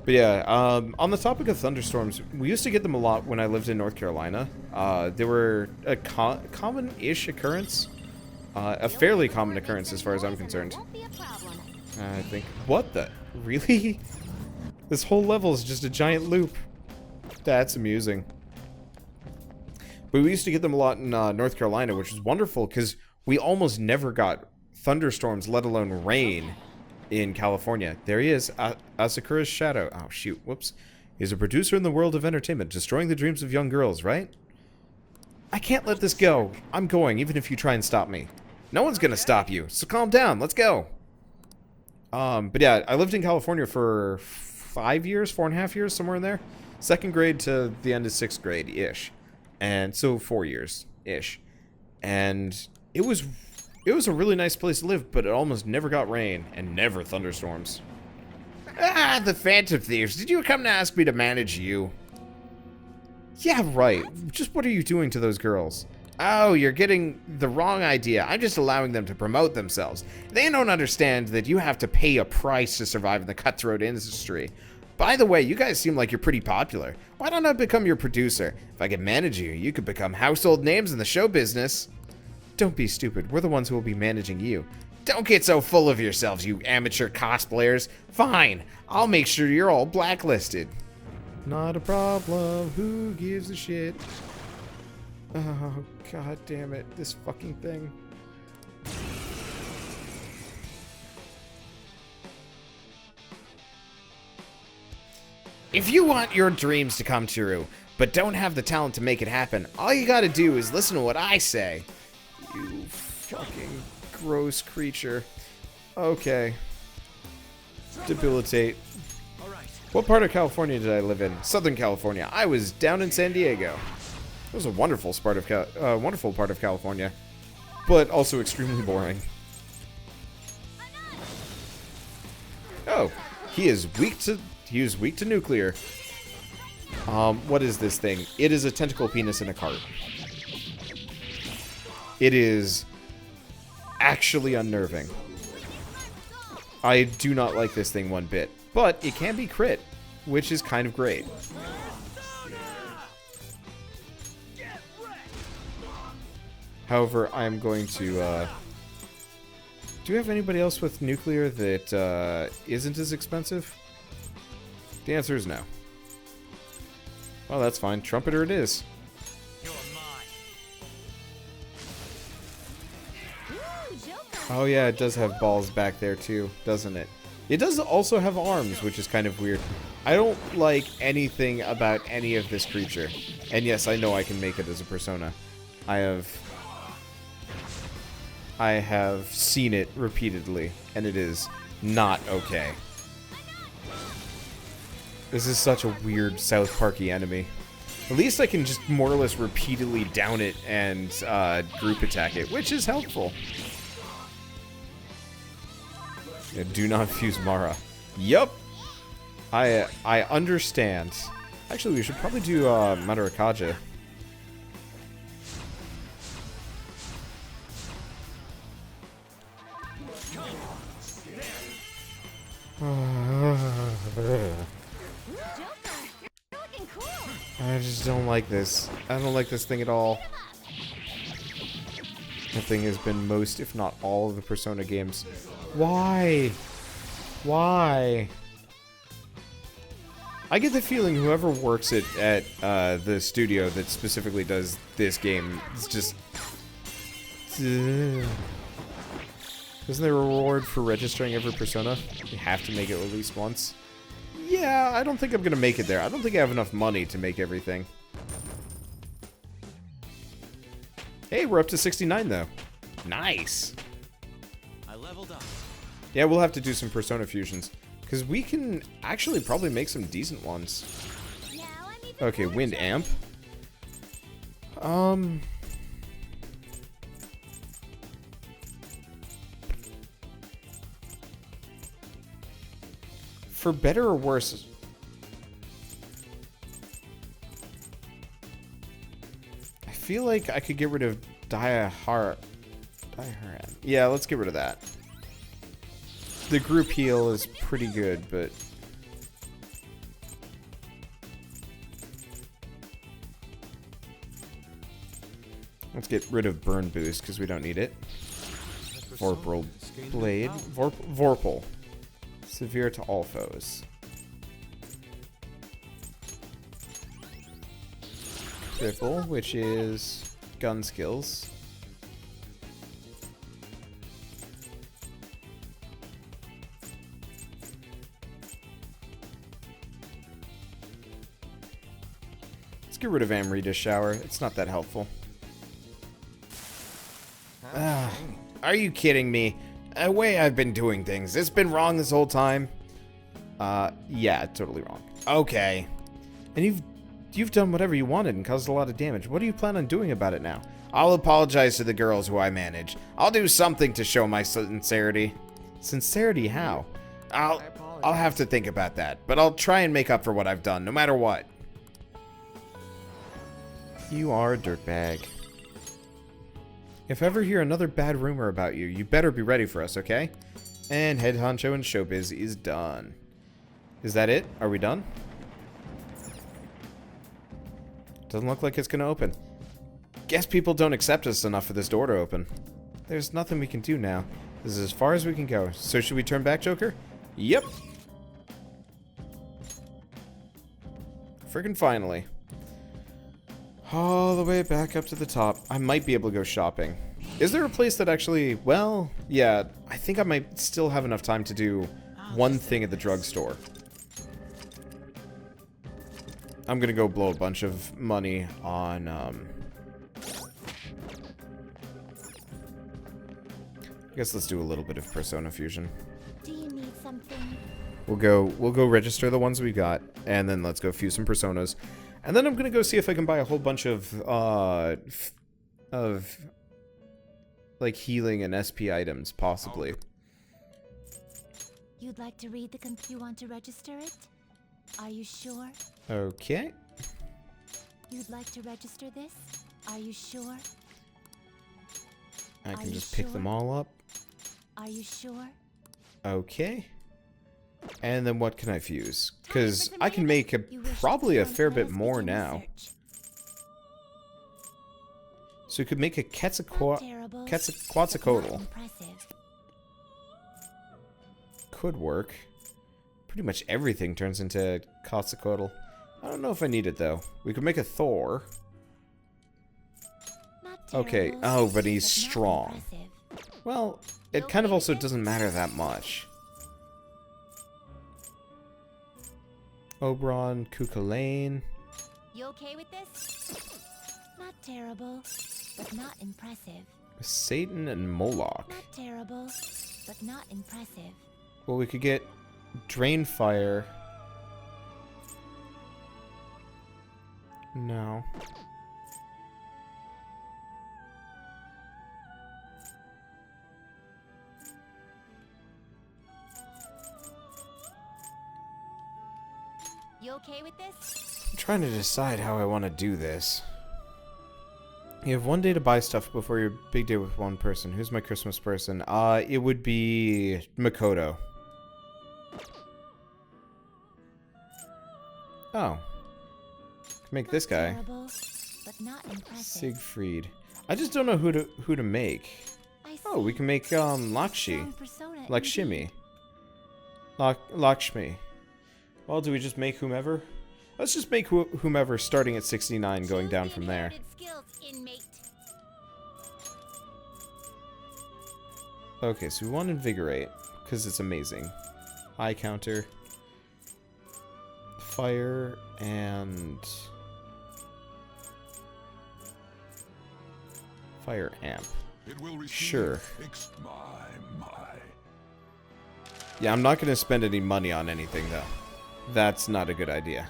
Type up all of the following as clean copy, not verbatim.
But yeah, on the topic of thunderstorms, we used to get them a lot when I lived in North Carolina. They were a common-ish occurrence. A fairly common occurrence as far as I'm concerned. I think... What the... Really? This whole level is just a giant loop. That's amusing. But we used to get them a lot in North Carolina, which was wonderful because we almost never got thunderstorms, let alone rain, in California. There he is, Asakura's shadow. Oh, shoot. Whoops. He's a producer in the world of entertainment, destroying the dreams of young girls, right? I can't let this go. I'm going, even if you try and stop me. No one's gonna stop you, so calm down. Let's go. But yeah, I lived in California for 5 years, 4.5 years, somewhere in there. 2nd grade to the end of 6th grade-ish. And so 4 years-ish. And it was a really nice place to live, but it almost never got rain and never thunderstorms. Ah, the Phantom Thieves. Did you come to ask me to manage you? Yeah, right. Just what are you doing to those girls? Oh, you're getting the wrong idea. I'm just allowing them to promote themselves. They don't understand that you have to pay a price to survive in the cutthroat industry. By the way, you guys seem like you're pretty popular. Why don't I become your producer? If I can manage you, you could become household names in the show business. Don't be stupid. We're the ones who will be managing you. Don't get so full of yourselves, you amateur cosplayers. Fine. I'll make sure you're all blacklisted. Not a problem. Who gives a shit? Oh, god damn it. This fucking thing. If you want your dreams to come true, but don't have the talent to make it happen, all you gotta do is listen to what I say. You fucking gross creature. Okay. Debilitate. What part of California did I live in? Southern California. I was down in San Diego. It was a wonderful part of California, but also extremely boring. Oh, he is weak to nuclear. What is this thing? It is a tentacle penis in a cart. It is actually unnerving. I do not like this thing one bit, but it can be crit, which is kind of great. However, I'm going to, do you have anybody else with nuclear that, isn't as expensive? The answer is no. Well, that's fine. Trumpeter it is. Oh yeah, it does have balls back there too, doesn't it? It does also have arms, which is kind of weird. I don't like anything about any of this creature. And yes, I know I can make it as a persona. I have seen it repeatedly, and it is not okay. This is such a weird South Parky enemy. At least I can just more or less repeatedly down it and group attack it, which is helpful. Yeah, do not fuse Mara. Yup. I understand. Actually, we should probably do Madarakaja. I just don't like this. I don't like this thing at all. That thing has been most, if not all, of the Persona games. Why? Why? I get the feeling whoever works at the studio that specifically does this game is just... Isn't there a reward for registering every Persona? You have to make it at least once. Yeah, I don't think I'm gonna make it there. I don't think I have enough money to make everything. Hey, we're up to 69 though. Nice. I leveled up. Yeah, we'll have to do some Persona fusions. Because we can actually probably make some decent ones. Okay, Wind Amp. For better or worse... I feel like I could get rid of Diharan. Yeah, let's get rid of that. The group heal is pretty good, but... Let's get rid of burn boost because we don't need it. Vorpal blade. Vorpal. Severe to all foes. Cripple, which is gun skills. Let's get rid of Amrita's shower. It's not that helpful. Are you kidding me? The way I've been doing things, it's been wrong this whole time. Yeah, totally wrong. Okay. And you've done whatever you wanted and caused a lot of damage. What do you plan on doing about it now? I'll apologize to the girls who I manage. I'll do something to show my sincerity. Sincerity how? I'll have to think about that, but I'll try and make up for what I've done, no matter what. You are a dirtbag. If ever hear another bad rumor about you, you better be ready for us, okay? And head honcho and showbiz is done. Is that it? Are we done? Doesn't look like it's gonna open. Guess people don't accept us enough for this door to open. There's nothing we can do now. This is as far as we can go. So should we turn back, Joker? Yep. Friggin' finally. All the way back up to the top. I might be able to go shopping. Is there a place that actually... Well, yeah. I think I might still have enough time to do one thing at the drugstore. I'm gonna go blow a bunch of money on, I guess let's do a little bit of Persona Fusion. Do you need something? We'll go register the ones we got, and then let's go fuse some Personas. And then I'm gonna go see if I can buy a whole bunch of like healing and SP items, possibly. You'd like to read you want to register it? Are you sure? Okay. You'd like to register this? Are you sure? I can just pick them all up. Are you sure? Okay. And then what can I fuse? Because I can make probably a fair bit more now. So we could make a Quetzalcoatl. Could work. Pretty much everything turns into Quetzalcoatl. I don't know if I need it though. We could make a Thor. Okay. Oh, but he's strong. Well, it kind of also doesn't matter that much. Oberon, Cuchulainn. You okay with this? Not terrible, but not impressive. Satan and Moloch. Not terrible, but not impressive. Well, we could get Drainfire. No. You okay with this? I'm trying to decide how I want to do this. You have one day to buy stuff before your big day with one person. Who's my Christmas person? It would be Makoto. Oh. Make this guy. Terrible, but not impressive. Siegfried. I just don't know who to make. Oh, we can make Lakshmi. Lakshmi. Lakshmi. Well, do we just make whomever? Let's just make whomever starting at 69 going down from there. Okay, so we want Invigorate because it's amazing. Eye counter. Fire and fire amp. Sure. Yeah, I'm not going to spend any money on anything though. That's not a good idea.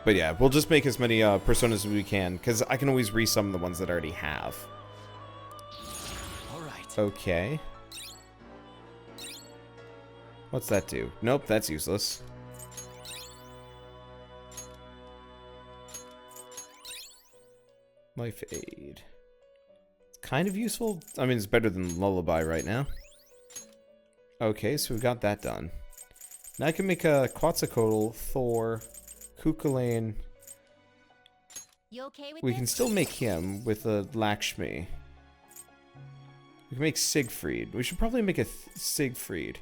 But yeah, we'll just make as many personas as we can because I can always resum the ones that I already have. All right. Okay. What's that do? Nope, that's useless. Life aid. It's kind of useful. I mean, it's better than Lullaby right now. Okay, so we've got that done. Now I can make a Quetzalcoatl, Thor, Cuchulainn, You okay with We this? can still make him with a Lakshmi. We can make Siegfried. We should probably make a Siegfried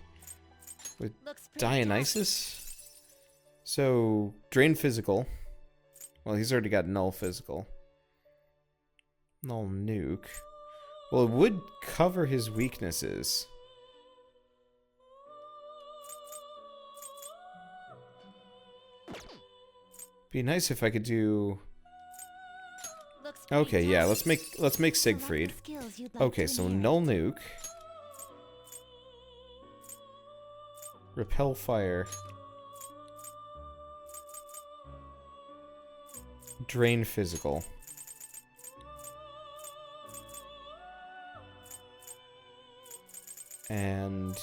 with Looks pretty Dionysus. So, drain physical. Well, he's already got null physical. Null nuke. Well, it would cover his weaknesses. Be nice if I could do. Looks Okay, yeah, fantastic. let's make Select the Siegfried. skills you'd like Okay, to so inherit. null nuke. Repel fire. Drain physical. And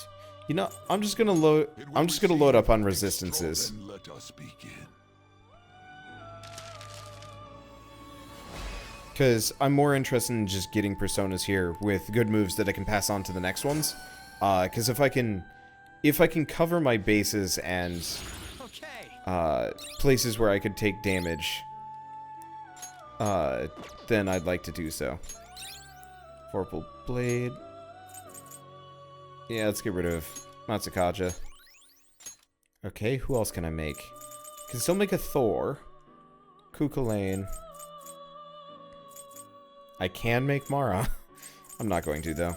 you know, I'm just gonna load up on resistances. Let us begin. Because I'm more interested in just getting personas here with good moves that I can pass on to the next ones. Because if I can cover my bases and places where I could take damage, then I'd like to do so. Vorpal Blade. Yeah, let's get rid of Matsukaja. Okay, who else can I make? Can still make a Thor. Kukulane. I can make Mara. I'm not going to, though.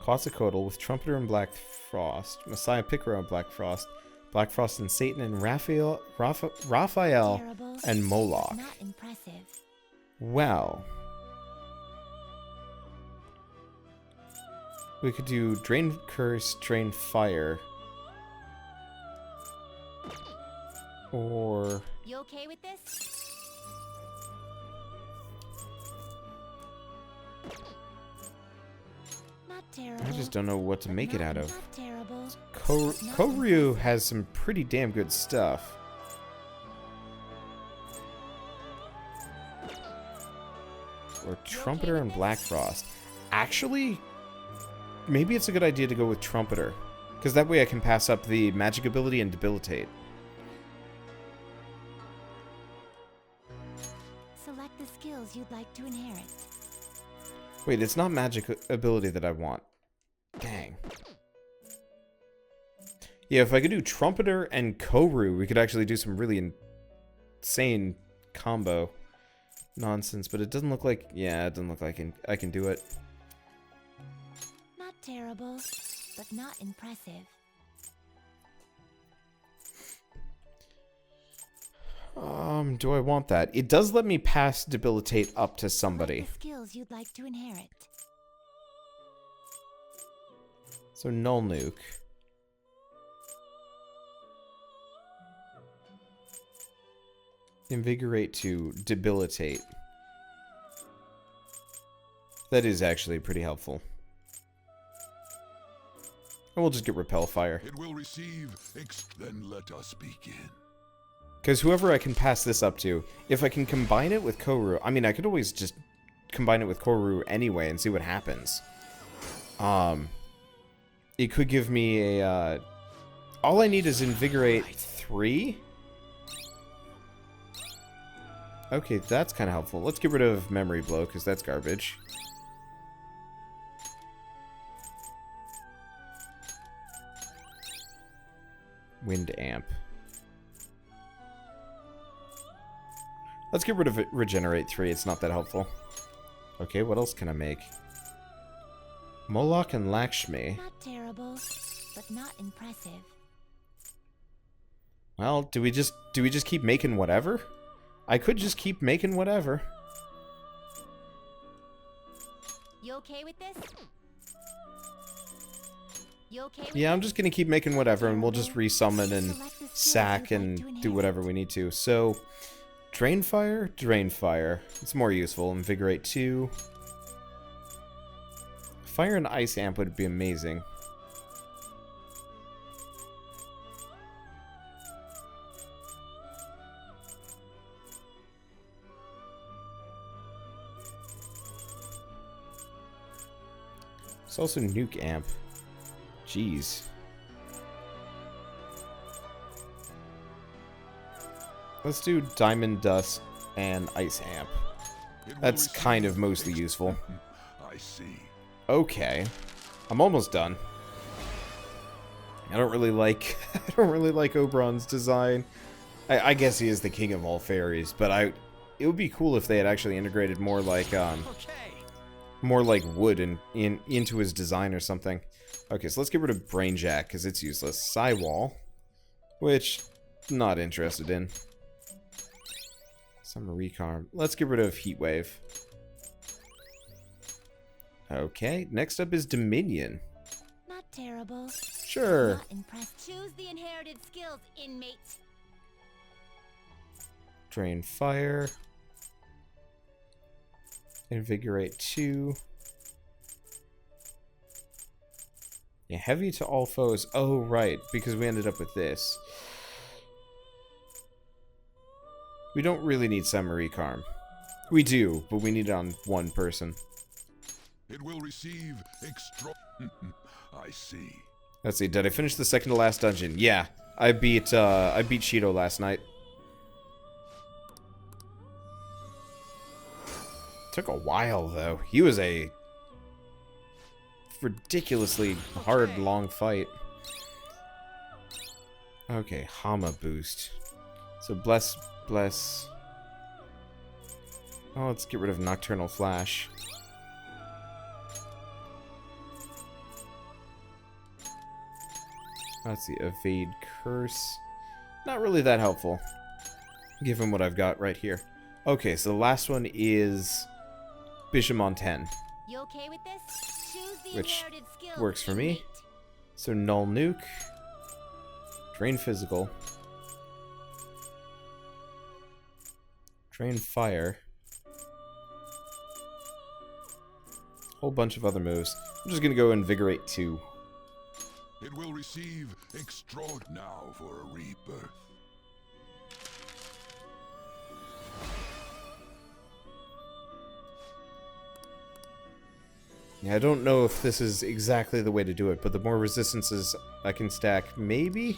Quetzalcoatl with Trumpeter and Black Frost. Messiah Picaro and Black Frost. Black Frost and Satan and Raphael Terrible, and Moloch. not impressive. Well. We could do Drain Curse, Drain Fire. Or... You okay with this? Not terrible. I just don't know what to but make it not- out of. Not terrible. Koryu has some pretty damn good stuff. Or Trumpeter and Black Frost. Actually, maybe it's a good idea to go with Trumpeter. Because that way I can pass up the magic ability and debilitate. Select the skills you'd like to inherit. Wait, it's not magic ability that I want. Dang. Yeah, if I could do Trumpeter and Koryu, we could actually do some really insane combo nonsense, but it doesn't look like... Yeah, it doesn't look like I can do it. Not terrible, but not impressive. Do I want that? It does let me pass debilitate up to Select somebody. the skills you'd like to inherit. So null nuke. Invigorate to debilitate. That is actually pretty helpful. And we'll just get repel fire. It will receive. Then let us begin. Because whoever I can pass this up to, if I can combine it with Koryu, I mean, I could always just combine it with Koryu anyway and see what happens. It could give me a, all I need is Invigorate 3. Okay, that's kind of helpful. Let's get rid of Memory Blow, because that's garbage. Wind Amp. Let's get rid of it, Regenerate 3. It's not that helpful. Okay, what else can I make? Moloch and Lakshmi. Not terrible, but not impressive. Well, do we just keep making whatever? I could just keep making whatever. You okay with this? You okay with Yeah, I'm this? just gonna keep making whatever, and we'll just resummon and Select the skills sack you'd like and to do inherit. whatever we need to. So, Drain Fire, Drain Fire. It's more useful. Invigorate 2. Fire and Ice Amp would be amazing. It's also Nuke Amp. Jeez. Let's do Diamond Dust and ice amp. It will That's receive kind of mostly useful. I see. Okay. I'm almost done. I don't really like Oberon's design. I guess he is the king of all fairies, but it would be cool if they had actually integrated more like wood into his design or something. Okay, so let's get rid of Brainjack because it's useless. Sidewall, which not interested in. Summer Recarm. Let's get rid of Heatwave. Okay, next up is Dominion. Not terrible. Sure. Not impressed. Choose the inherited skills, inmates. Drain Fire. Invigorate 2. Yeah, heavy to all foes. Oh, right, because we ended up with this. We don't really need Summer Recarm. We do, but we need it on one person. It will receive extra. I see. Let's see, did I finish the second to last dungeon? Yeah, I beat Cheeto last night. Took a while though. He was a ridiculously hard, long fight. Okay, Hama boost. So bless. Oh, let's get rid of Nocturnal Flash. Let's see, Evade Curse. Not really that helpful, given what I've got right here. Okay, so the last one is Bishamon 10. You okay with this? Choose the Which inherited skills, works for me. inmate. So Null Nuke, Drain Physical, Drain Fire, whole bunch of other moves. I'm just gonna go Invigorate 2. It will receive extra now for a rebirth. Yeah, I don't know if this is exactly the way to do it, but the more resistances I can stack, maybe,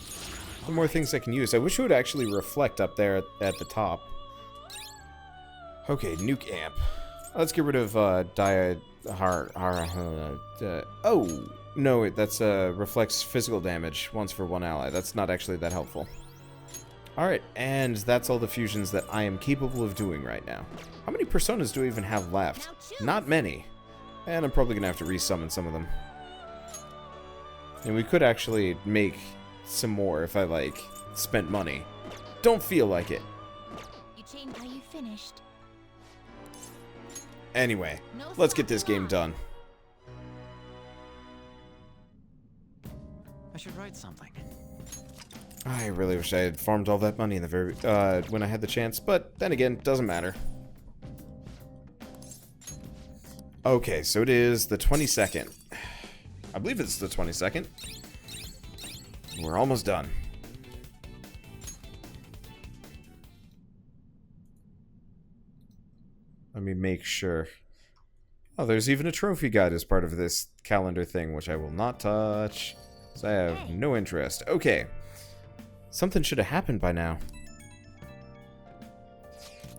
the more things I can use. I wish it would actually reflect up there at the top. Okay, Nuke Amp. Let's get rid of oh! No, wait, that's reflects physical damage once for one ally. That's not actually that helpful. Alright, and that's all the fusions that I am capable of doing right now. How many personas do I even have left? Not many. And I'm probably going to have to resummon some of them. And we could actually make some more if I, like, spent money. Don't feel like it. You changed. Are you finished? Anyway, No let's get this stopping game on. done. I should write something. I really wish I had farmed all that money in the very when I had the chance, but then again, doesn't matter. Okay, so it is the 22nd. I believe it's the 22nd. We're almost done. Let me make sure. Oh, there's even a trophy guide as part of this calendar thing, which I will not touch. So I have no interest. Okay. Something should have happened by now.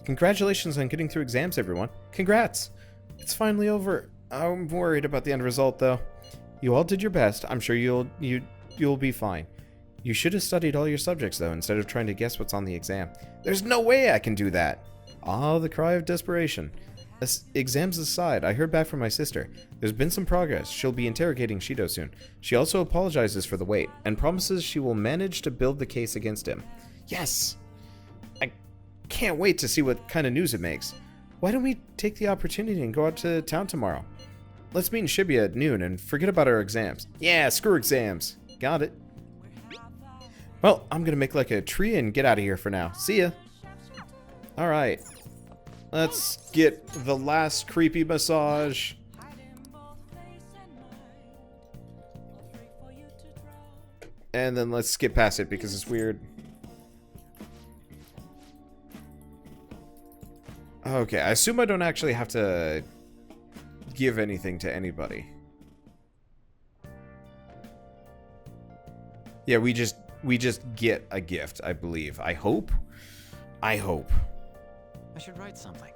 Congratulations on getting through exams, everyone. Congrats! It's finally over. I'm worried about the end result, though. You all did your best. I'm sure you'll be fine. You should have studied all your subjects, though, instead of trying to guess what's on the exam. There's no way I can do that! Ah, the cry of desperation. Exams aside, I heard back from my sister. There's been some progress. She'll be interrogating Shido soon. She also apologizes for the wait, and promises she will manage to build the case against him. Yes! I can't wait to see what kind of news it makes. Why don't we take the opportunity and go out to town tomorrow? Let's meet in Shibuya at noon and forget about our exams. Yeah, screw exams. Got it. Well, I'm gonna make like a tree and get out of here for now. See ya. Alright. Let's get the last creepy massage. And then let's skip past it because it's weird. Okay, I assume I don't actually have to give anything to anybody. Yeah, we just get a gift, I believe. I hope. I should write something.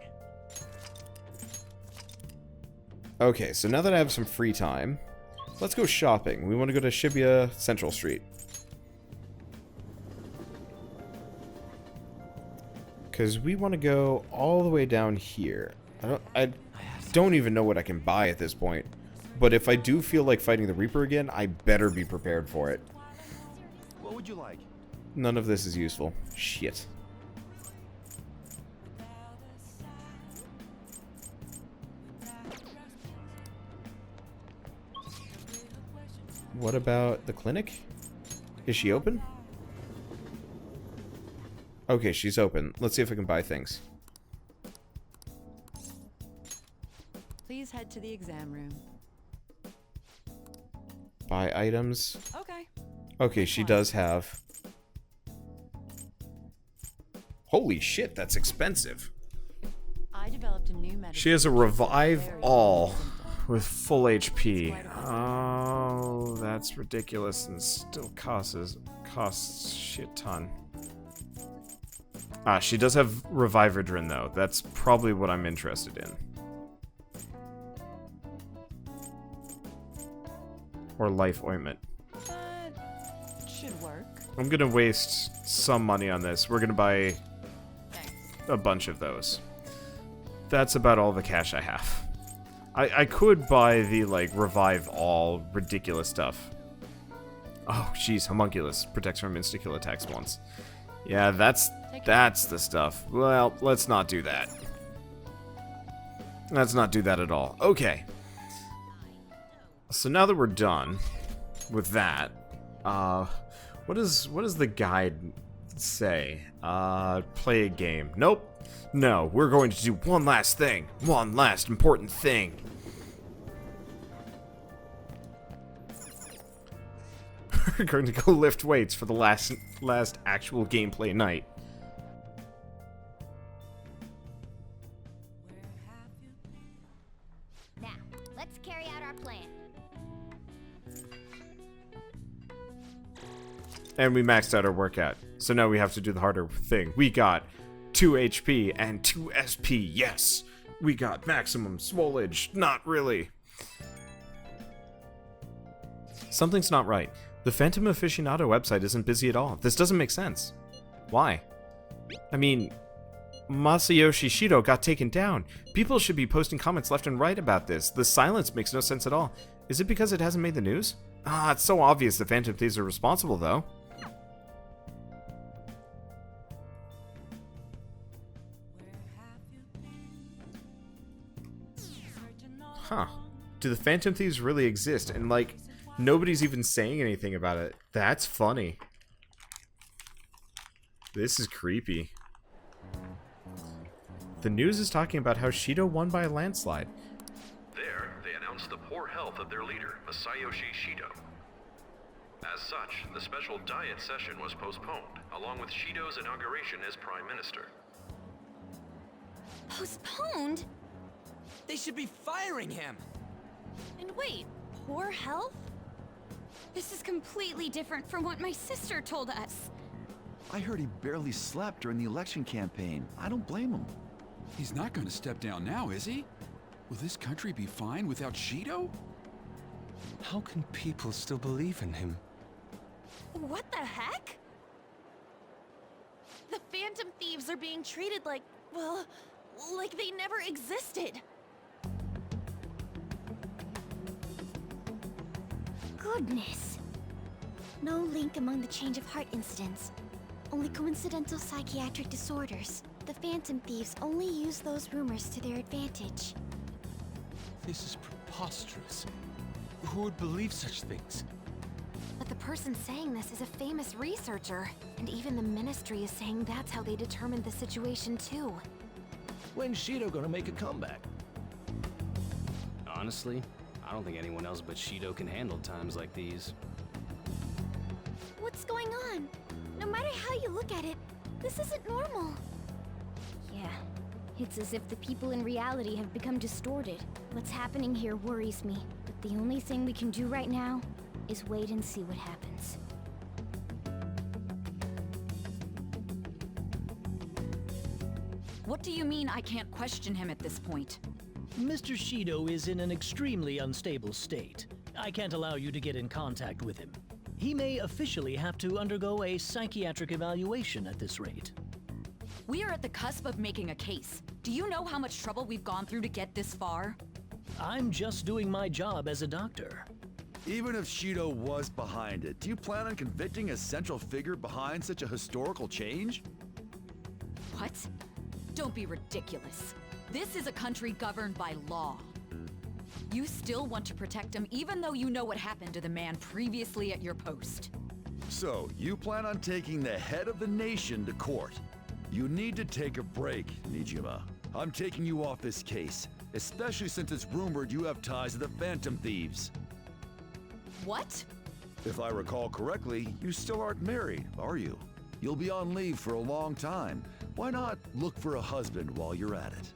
Okay, so now that I have some free time, let's go shopping. We want to go to Shibuya Central Street. Because we want to go all the way down here. I don't even know what I can buy at this point. But if I do feel like fighting the Reaper again, I better be prepared for it. What would you like? None of this is useful. Shit. What about the clinic? Is she open? Okay, she's open. Let's see if I can buy things. Please head to the exam room. Buy items. Okay. Okay, she does have... Holy shit, that's expensive. I developed a new medicine. She has a revive Very all symptoms. with full HP. Oh, that's ridiculous and still costs shit ton. Ah, she does have Revividrin though. That's probably what I'm interested in. Or Life Ointment. Should work. I'm gonna waste some money on this. We're gonna buy Thanks. a bunch of those. That's about all the cash I have. I could buy the, like, Revive All ridiculous stuff. Oh, jeez, Homunculus. Protects from insta-kill attacks once. Yeah, that's the stuff. Well, let's not do that. Let's not do that at all. Okay. So now that we're done with that, what does the guide say? Play a game. Nope. No, we're going to do one last thing. One last important thing. We're going to go lift weights for the last actual gameplay night. Now, let's carry out our plan. And we maxed out our workout. So now we have to do the harder thing. We got 2 HP and 2 SP. Yes! We got maximum swolage. Not really. Something's not right. The Phantom Aficionado website isn't busy at all. This doesn't make sense. Why? I mean, Masayoshi Shido got taken down. People should be posting comments left and right about this. The silence makes no sense at all. Is it because it hasn't made the news? Ah, it's so obvious the Phantom Thieves are responsible, though. Huh. Do the Phantom Thieves really exist? And, like, nobody's even saying anything about it. That's funny. This is creepy. The news is talking about how Shido won by a landslide. There, they announced the poor health of their leader, Masayoshi Shido. As such, the special diet session was postponed, along with Shido's inauguration as Prime Minister. Postponed? They should be firing him! And wait, poor health? This is completely different from what my sister told us. I heard he barely slept during the election campaign. I don't blame him. He's not going to step down now, is he? Will this country be fine without Shido? How can people still believe in him? What the heck? The Phantom Thieves are being treated like, well, like they never existed. Goodness. No link among the change of heart incidents. Only coincidental psychiatric disorders. The Phantom Thieves only use those rumors to their advantage. This is preposterous. Who would believe such things? But the person saying this is a famous researcher. And even the Ministry is saying that's how they determined the situation too. When's Shido gonna make a comeback? Honestly, I don't think anyone else but Shido can handle times like these. What's going on? No matter how you look at it, this isn't normal. Yeah, it's as if the people in reality have become distorted. What's happening here worries me, but the only thing we can do right now is wait and see what happens. What do you mean I can't question him at this point? Mr. Shido is in an extremely unstable state. I can't allow you to get in contact with him. He may officially have to undergo a psychiatric evaluation at this rate. We are at the cusp of making a case. Do you know how much trouble we've gone through to get this far? I'm just doing my job as a doctor. Even if Shido was behind it, do you plan on convicting a central figure behind such a historical change? What? Don't be ridiculous. This is a country governed by law. You still want to protect him even though you know what happened to the man previously at your post. So, you plan on taking the head of the nation to court. You need to take a break, Nijima. I'm taking you off this case, especially since it's rumored you have ties to the Phantom Thieves. What? If I recall correctly, you still aren't married, are you? You'll be on leave for a long time. Why not look for a husband while you're at it?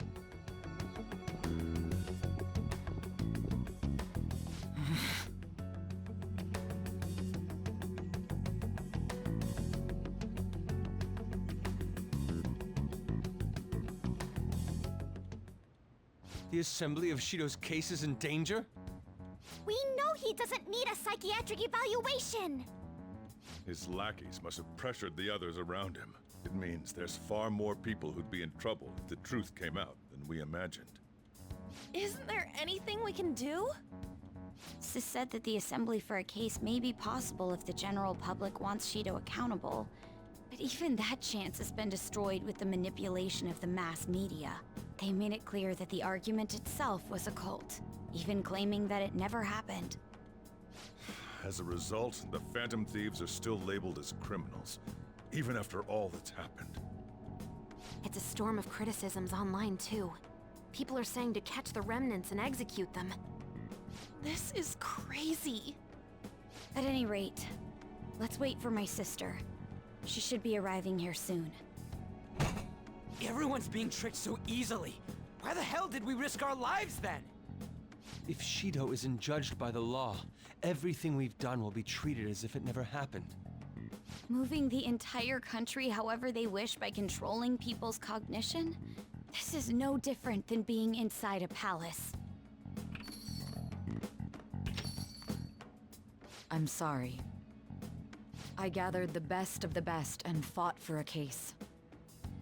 The assembly of Shido's case is in danger? We know he doesn't need a psychiatric evaluation! His lackeys must have pressured the others around him. It means there's far more people who'd be in trouble if the truth came out than we imagined. Isn't there anything we can do? Sis said that the assembly for a case may be possible if the general public wants Shido accountable. But even that chance has been destroyed with the manipulation of the mass media. They made it clear that the argument itself was a cult, even claiming that it never happened. As a result, the Phantom Thieves are still labeled as criminals, even after all that's happened. It's a storm of criticisms online, too. People are saying to catch the remnants and execute them. This is crazy. At any rate, let's wait for my sister. She should be arriving here soon. Everyone's being tricked so easily. Why the hell did we risk our lives then? If Shido isn't judged by the law, everything we've done will be treated as if it never happened. Moving the entire country however they wish by controlling people's cognition? This is no different than being inside a palace. I'm sorry. I gathered the best of the best and fought for a case.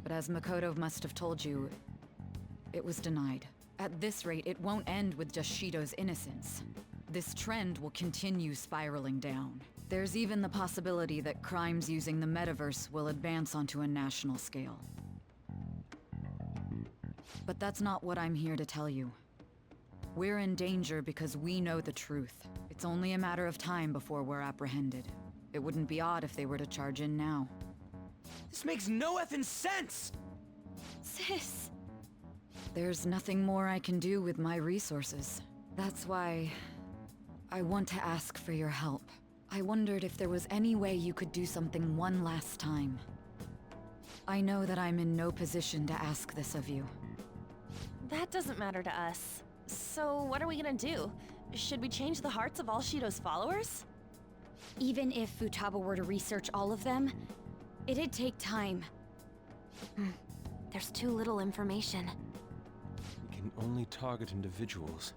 But as Makoto must have told you, it was denied. At this rate, it won't end with just Shido's innocence. This trend will continue spiraling down. There's even the possibility that crimes using the metaverse will advance onto a national scale. But that's not what I'm here to tell you. We're in danger because we know the truth. It's only a matter of time before we're apprehended. It wouldn't be odd if they were to charge in now. This makes no effing sense! Sis! There's nothing more I can do with my resources. That's why I want to ask for your help. I wondered if there was any way you could do something one last time. I know that I'm in no position to ask this of you. That doesn't matter to us. So what are we gonna do? Should we change the hearts of all Shido's followers? Even if Futaba were to research all of them, it'd take time. There's too little information. We can only target individuals.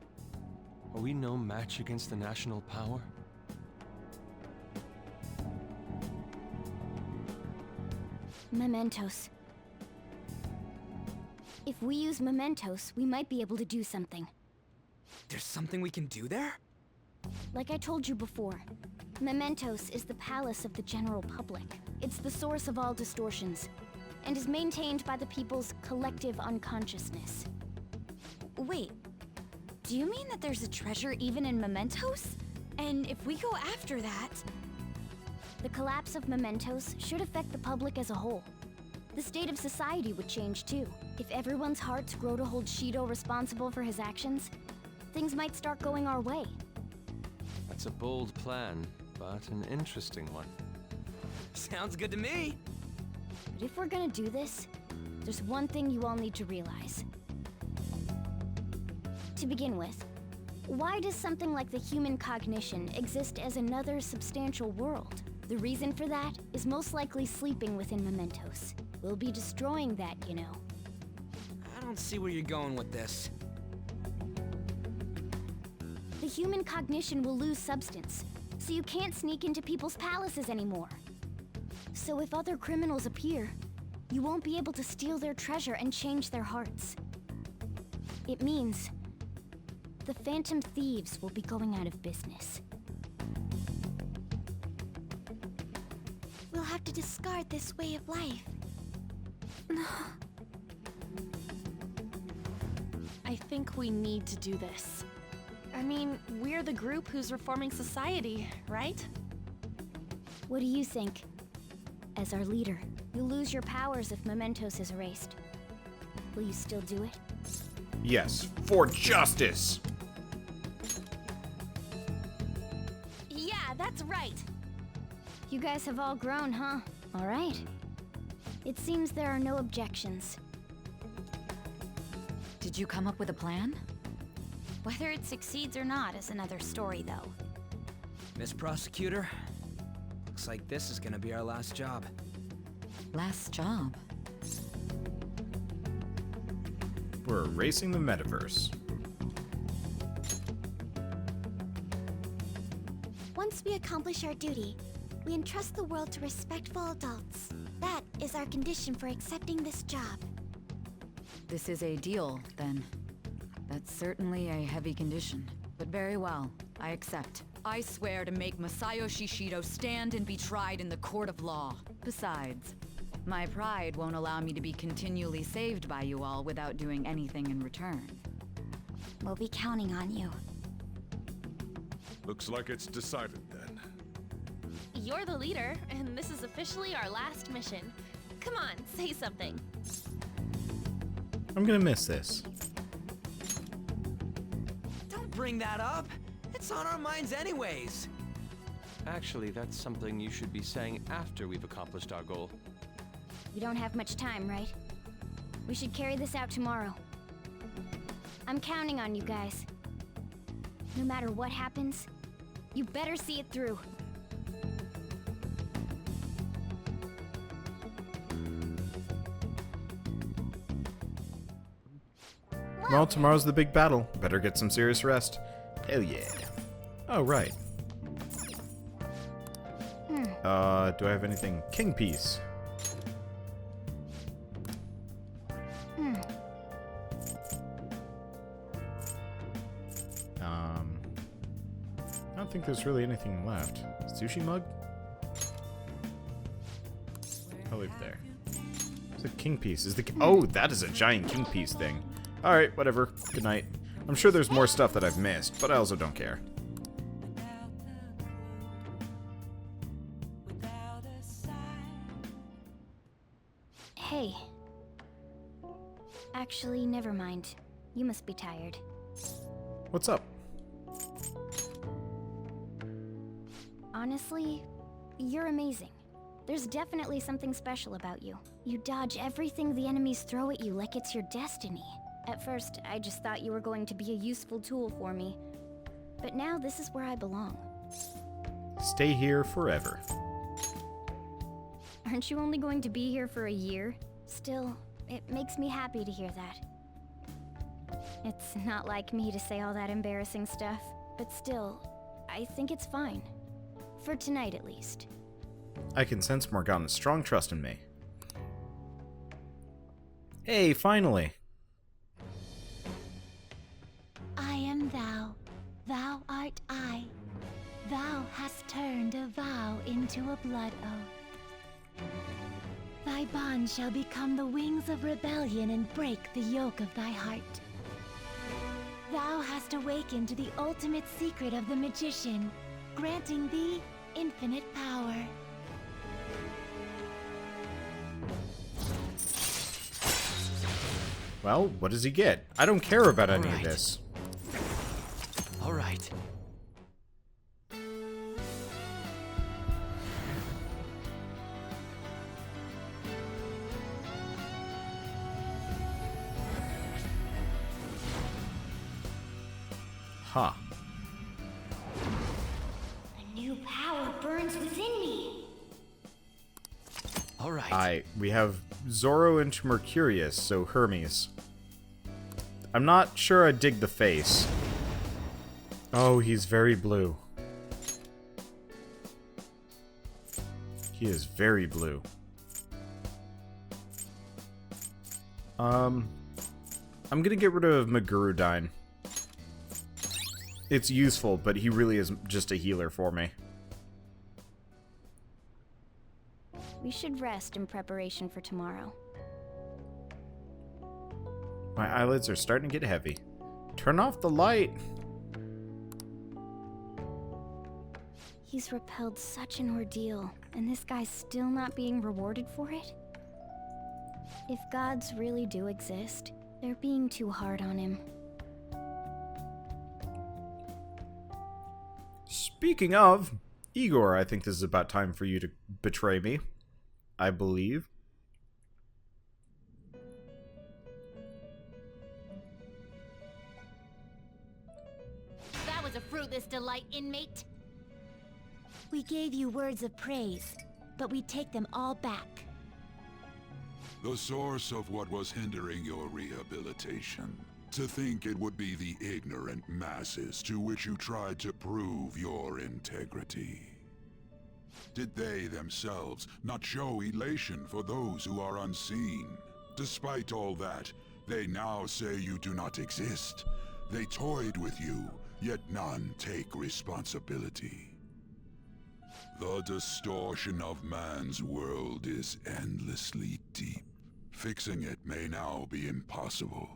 Are we no match against the national power? Mementos. If we use Mementos, we might be able to do something. There's something we can do there? Like I told you before, Mementos is the palace of the general public. It's the source of all distortions, and is maintained by the people's collective unconsciousness. Wait, do you mean that there's a treasure even in Mementos? And if we go after that... The collapse of Mementos should affect the public as a whole. The state of society would change too. If everyone's hearts grow to hold Shido responsible for his actions, things might start going our way. That's a bold plan, but an interesting one. Sounds good to me! But if we're gonna do this, there's one thing you all need to realize. To begin with, why does something like the human cognition exist as another substantial world? The reason for that is most likely sleeping within Mementos. We'll be destroying that, you know. don't see where you're going with this. The human cognition will lose substance, so you can't sneak into people's palaces anymore. So if other criminals appear, you won't be able to steal their treasure and change their hearts. It means the Phantom Thieves will be going out of business. We'll have to discard this way of life. I think we need to do this. I mean, we're the group who's reforming society, right? What do you think? As our leader, you'll lose your powers if Mementos is erased. Will you still do it? Yes, for justice! Yeah, that's right! You guys have all grown, huh? All right. It seems there are no objections. Did you come up with a plan? Whether it succeeds or not is another story, though. Miss Prosecutor, looks like this is gonna be our last job. Last job? We're erasing the metaverse. Once we accomplish our duty, we entrust the world to respectful adults. That is our condition for accepting this job. This is a deal, then. That's certainly a heavy condition. But very well, I accept. I swear to make Masayoshi Shido stand and be tried in the court of law. Besides, my pride won't allow me to be continually saved by you all without doing anything in return. We'll be counting on you. Looks like it's decided then. You're the leader, and this is officially our last mission. Come on, say something. I'm gonna miss this. Don't bring that up. It's on our minds anyways. Actually, that's something you should be saying after we've accomplished our goal. We don't have much time, right? We should carry this out tomorrow. I'm counting on you guys. No matter what happens, you better see it through. Well, tomorrow's the big battle. Better get some serious rest. Hell yeah. Oh, right. Do I have anything? King Piece. I don't think there's really anything left. Sushi mug? I'll leave it there. It's a king piece. Is the oh, that is a giant king piece thing. Alright, whatever. Good night. I'm sure there's more stuff that I've missed, but I also don't care. Hey. Actually, never mind. You must be tired. What's up? Honestly, you're amazing. There's definitely something special about you. You dodge everything the enemies throw at you like it's your destiny. At first, I just thought you were going to be a useful tool for me. But now this is where I belong. Stay here forever. Aren't you only going to be here for a year? Still, it makes me happy to hear that. It's not like me to say all that embarrassing stuff, but still, I think it's fine. For tonight, at least. I can sense Morgana's strong trust in me. Hey, finally! I am thou, thou art I. Thou hast turned a vow into a blood oath. Thy bond shall become the wings of rebellion and break the yoke of thy heart. Thou hast awakened to the ultimate secret of the magician, granting thee infinite power. Well, what does he get? I don't care about any of this. All right. Huh. A new power burns within me. All right. We have Zoro and Mercurius, so Hermes. I'm not sure I dig the face. Oh, he's very blue. He is very blue. I'm gonna get rid of Magurudine. It's useful, but he really is just a healer for me. We should rest in preparation for tomorrow. My eyelids are starting to get heavy. Turn off the light! He's repelled such an ordeal, and this guy's still not being rewarded for it? If gods really do exist, they're being too hard on him. Speaking of, Igor, I think this is about time for you to betray me. I believe. That was a fruitless delight, inmate. We gave you words of praise, but we take them all back. The source of what was hindering your rehabilitation. To think it would be the ignorant masses to which you tried to prove your integrity. Did they themselves not show elation for those who are unseen? Despite all that, they now say you do not exist. They toyed with you, yet none take responsibility. The distortion of man's world is endlessly deep. Fixing it may now be impossible,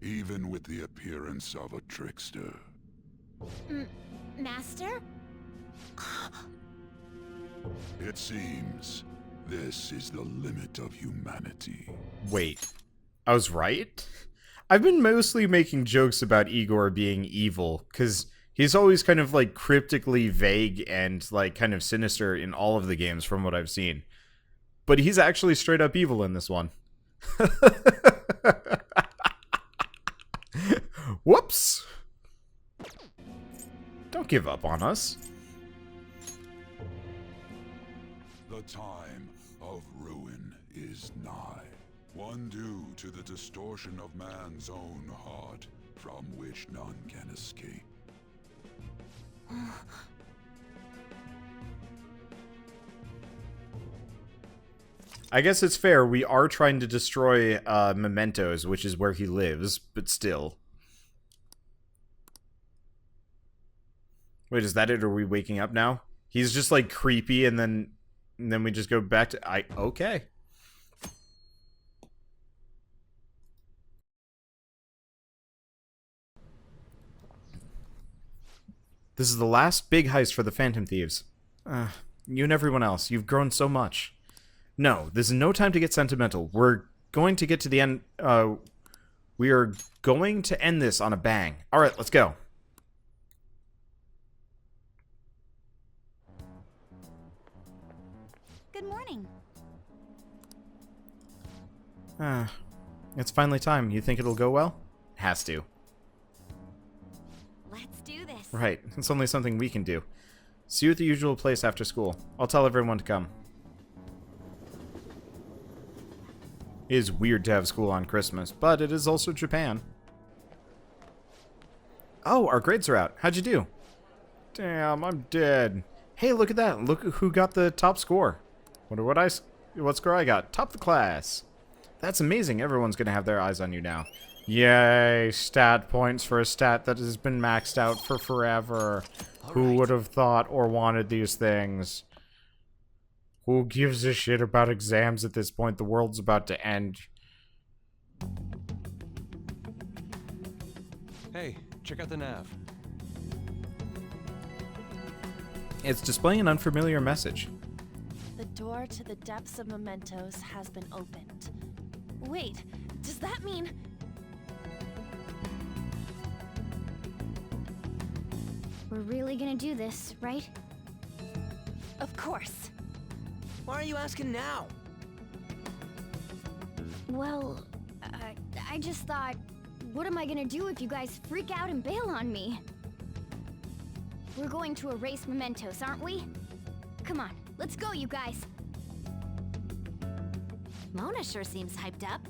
even with the appearance of a trickster. Master? It seems this is the limit of humanity. Wait, I was right? I've been mostly making jokes about Igor being evil, because he's always kind of like cryptically vague and like kind of sinister in all of the games from what I've seen. But he's actually straight up evil in this one. Whoops! Don't give up on us. The time of ruin is nigh. One due to the distortion of man's own heart, from which none can escape. I guess it's fair, we are trying to destroy Mementos, which is where he lives, but still. Wait, is that it? Or are we waking up now? He's just like creepy and then we just go back to... Okay. This is the last big heist for the Phantom Thieves. You and everyone else, you've grown so much. No, this is no time to get sentimental. We're going to get to the end. We are going to end this on a bang. Alright, let's go. Good morning. It's finally time. You think it'll go well? It has to. Let's do this. Right, it's only something we can do. See you at the usual place after school. I'll tell everyone to come. It is weird to have school on Christmas, but it is also Japan. Oh, our grades are out. How'd you do? Damn, I'm dead. Hey, look at that. Look who got the top score. Wonder what score I got. Top of the class. That's amazing. Everyone's gonna have their eyes on you now. Yay, stat points for a stat that has been maxed out for forever. Who would have thought or wanted these things? Who gives a shit about exams at this point? The world's about to end. Hey, check out the nav. It's displaying an unfamiliar message. The door to the depths of Mementos has been opened. Wait, does that mean... We're really gonna do this, right? Of course. Why are you asking now? Well, I just thought, what am I gonna do if you guys freak out and bail on me? We're going to erase Mementos, aren't we? Come on, let's go, you guys. Mona sure seems hyped up.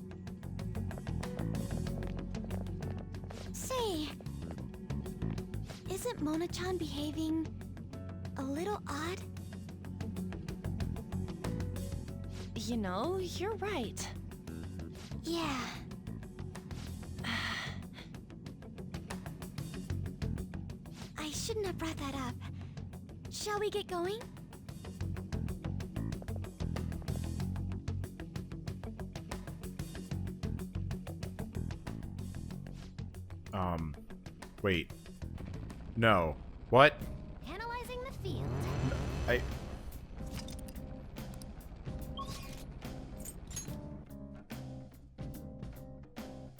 Isn't Mona-chan behaving a little odd? You know, you're right. Yeah. I shouldn't have brought that up. Shall we get going? Wait. No. What? Analyzing the field.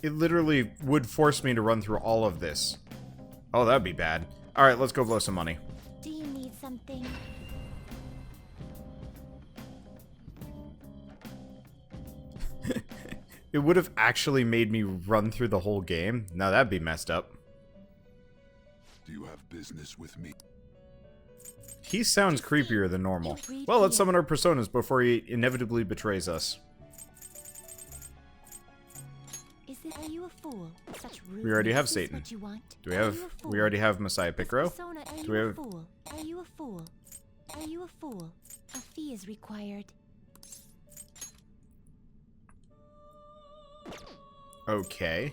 It literally would force me to run through all of this. Oh, that'd be bad. Alright, let's go blow some money. Do you need something? It would have actually made me run through the whole game. Now that'd be messed up. Do you have business with me? He sounds creepier than normal. Well, let's summon our personas before he inevitably betrays us. Are you a fool? Such rude. We already have Satan. Do we have... We already have Messiah Picro? Do we have... Are you a fool? Are you a fool? A fee is required. Okay.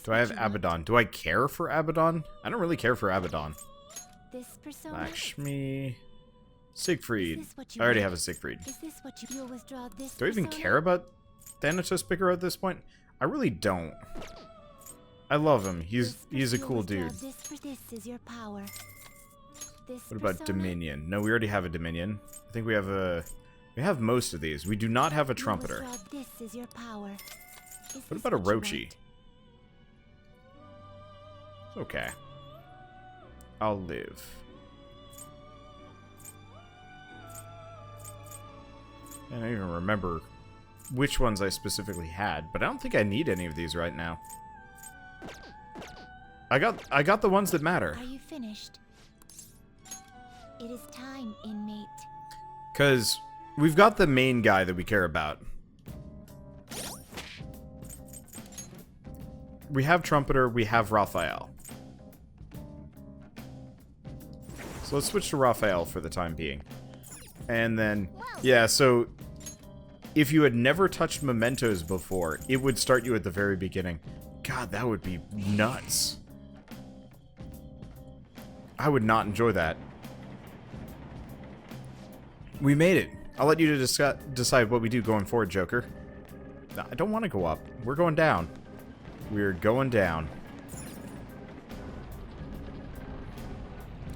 Do I have Abaddon? Do I care for Abaddon? I don't really care for Abaddon. This persona. Lakshmi... Siegfried. I already have a Siegfried. Is this what you will withdraw this Do I even care about Thanatos Picro at this point? I really don't. I love him. He's a cool dude. This is your power. What about Dominion? No, we already have a Dominion. I think we have most of these. We do not have a Trumpeter. This is your power. What about a Rochi? Okay. I'll live. I don't even remember which ones I specifically had, but I don't think I need any of these right now. I got the ones that matter. Are you finished? It is time, inmate. Cause we've got the main guy that we care about. We have Trumpeter, we have Raphael. So let's switch to Raphael for the time being. And then, yeah, so if you had never touched Mementos before, it would start you at the very beginning. God, that would be nuts. I would not enjoy that. We made it. I'll let you decide what we do going forward, Joker. I don't want to go up. We're going down. We're going down.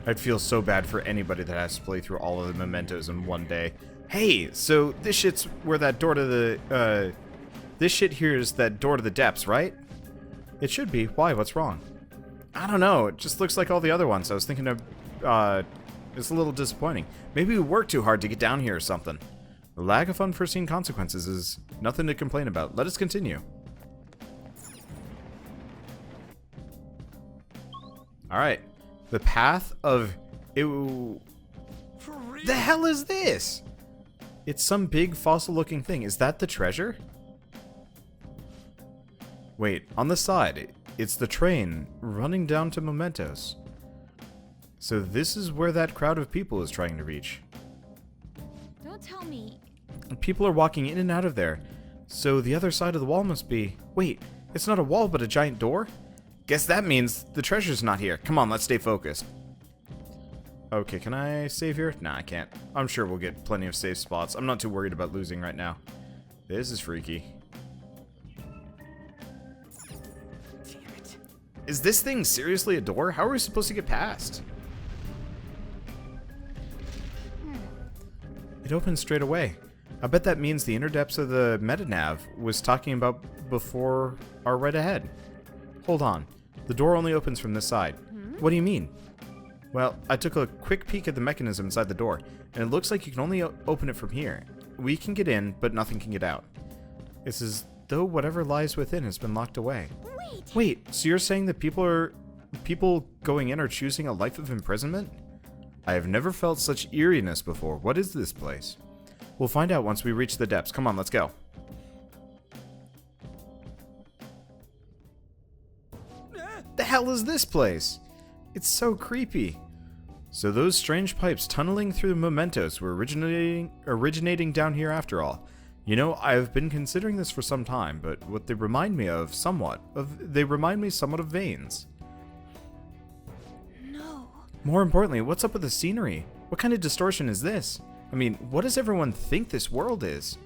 I'd feel so bad for anybody that has to play through all of the Mementos in one day. Hey, so this shit's where that door to the, this shit here is that door to the depths, right? It should be. Why? What's wrong? I don't know. It just looks like all the other ones. I was thinking of, it's a little disappointing. Maybe we worked too hard to get down here or something. The lack of unforeseen consequences is nothing to complain about. Let us continue. Alright. The path of... Ew. The hell is this? It's some big fossil-looking thing. Is that the treasure? Wait, on the side, it's the train running down to Mementos. So this is where that crowd of people is trying to reach. Don't tell me. People are walking in and out of there. So the other side of the wall must be... Wait, it's not a wall but a giant door? Guess that means the treasure's not here. Come on, let's stay focused. Okay, can I save here? Nah, I can't. I'm sure we'll get plenty of safe spots. I'm not too worried about losing right now. This is freaky. Damn it. Is this thing seriously a door? How are we supposed to get past? It opens straight away. I bet that means the inner depths of the metanav was talking about before are right ahead. Hold on. The door only opens from this side. What do you mean? Well, I took a quick peek at the mechanism inside the door, and it looks like you can only open it from here. We can get in, but nothing can get out. It's as though whatever lies within has been locked away. Wait, so you're saying that people going in are choosing a life of imprisonment? I have never felt such eeriness before. What is this place? We'll find out once we reach the depths. Come on, let's go. The hell is this place? It's so creepy. So those strange pipes tunneling through Mementos were originating down here after all. You know, I've been considering this for some time, but what they remind me of somewhat of veins. No. More importantly, what's up with the scenery? What kind of distortion is this? I mean, what does everyone think this world is?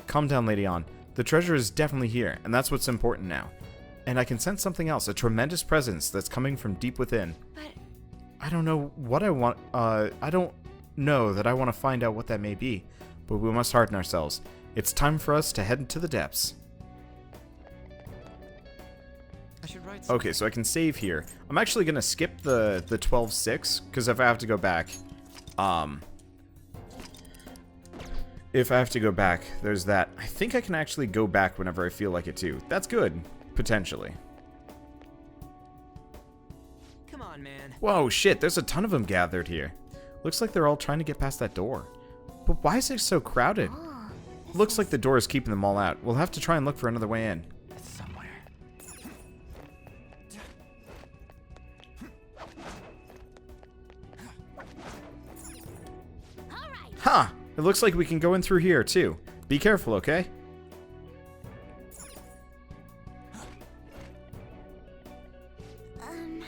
Calm down, Lady On. The treasure is definitely here, and that's what's important now. And I can sense something else, a tremendous presence that's coming from deep within. But I don't know what I want, I don't know that I want to find out what that may be, but we must harden ourselves. It's time for us to head into the depths. Okay, so I can save here. I'm actually going to skip the 12:6, because if I have to go back, there's that. I think I can actually go back whenever I feel like it too. That's good, potentially. Come on, man. Whoa, shit, there's a ton of them gathered here. Looks like they're all trying to get past that door. But why is it so crowded? Looks like the door is keeping them all out. We'll have to try and look for another way in. Huh! It looks like we can go in through here, too. Be careful, okay?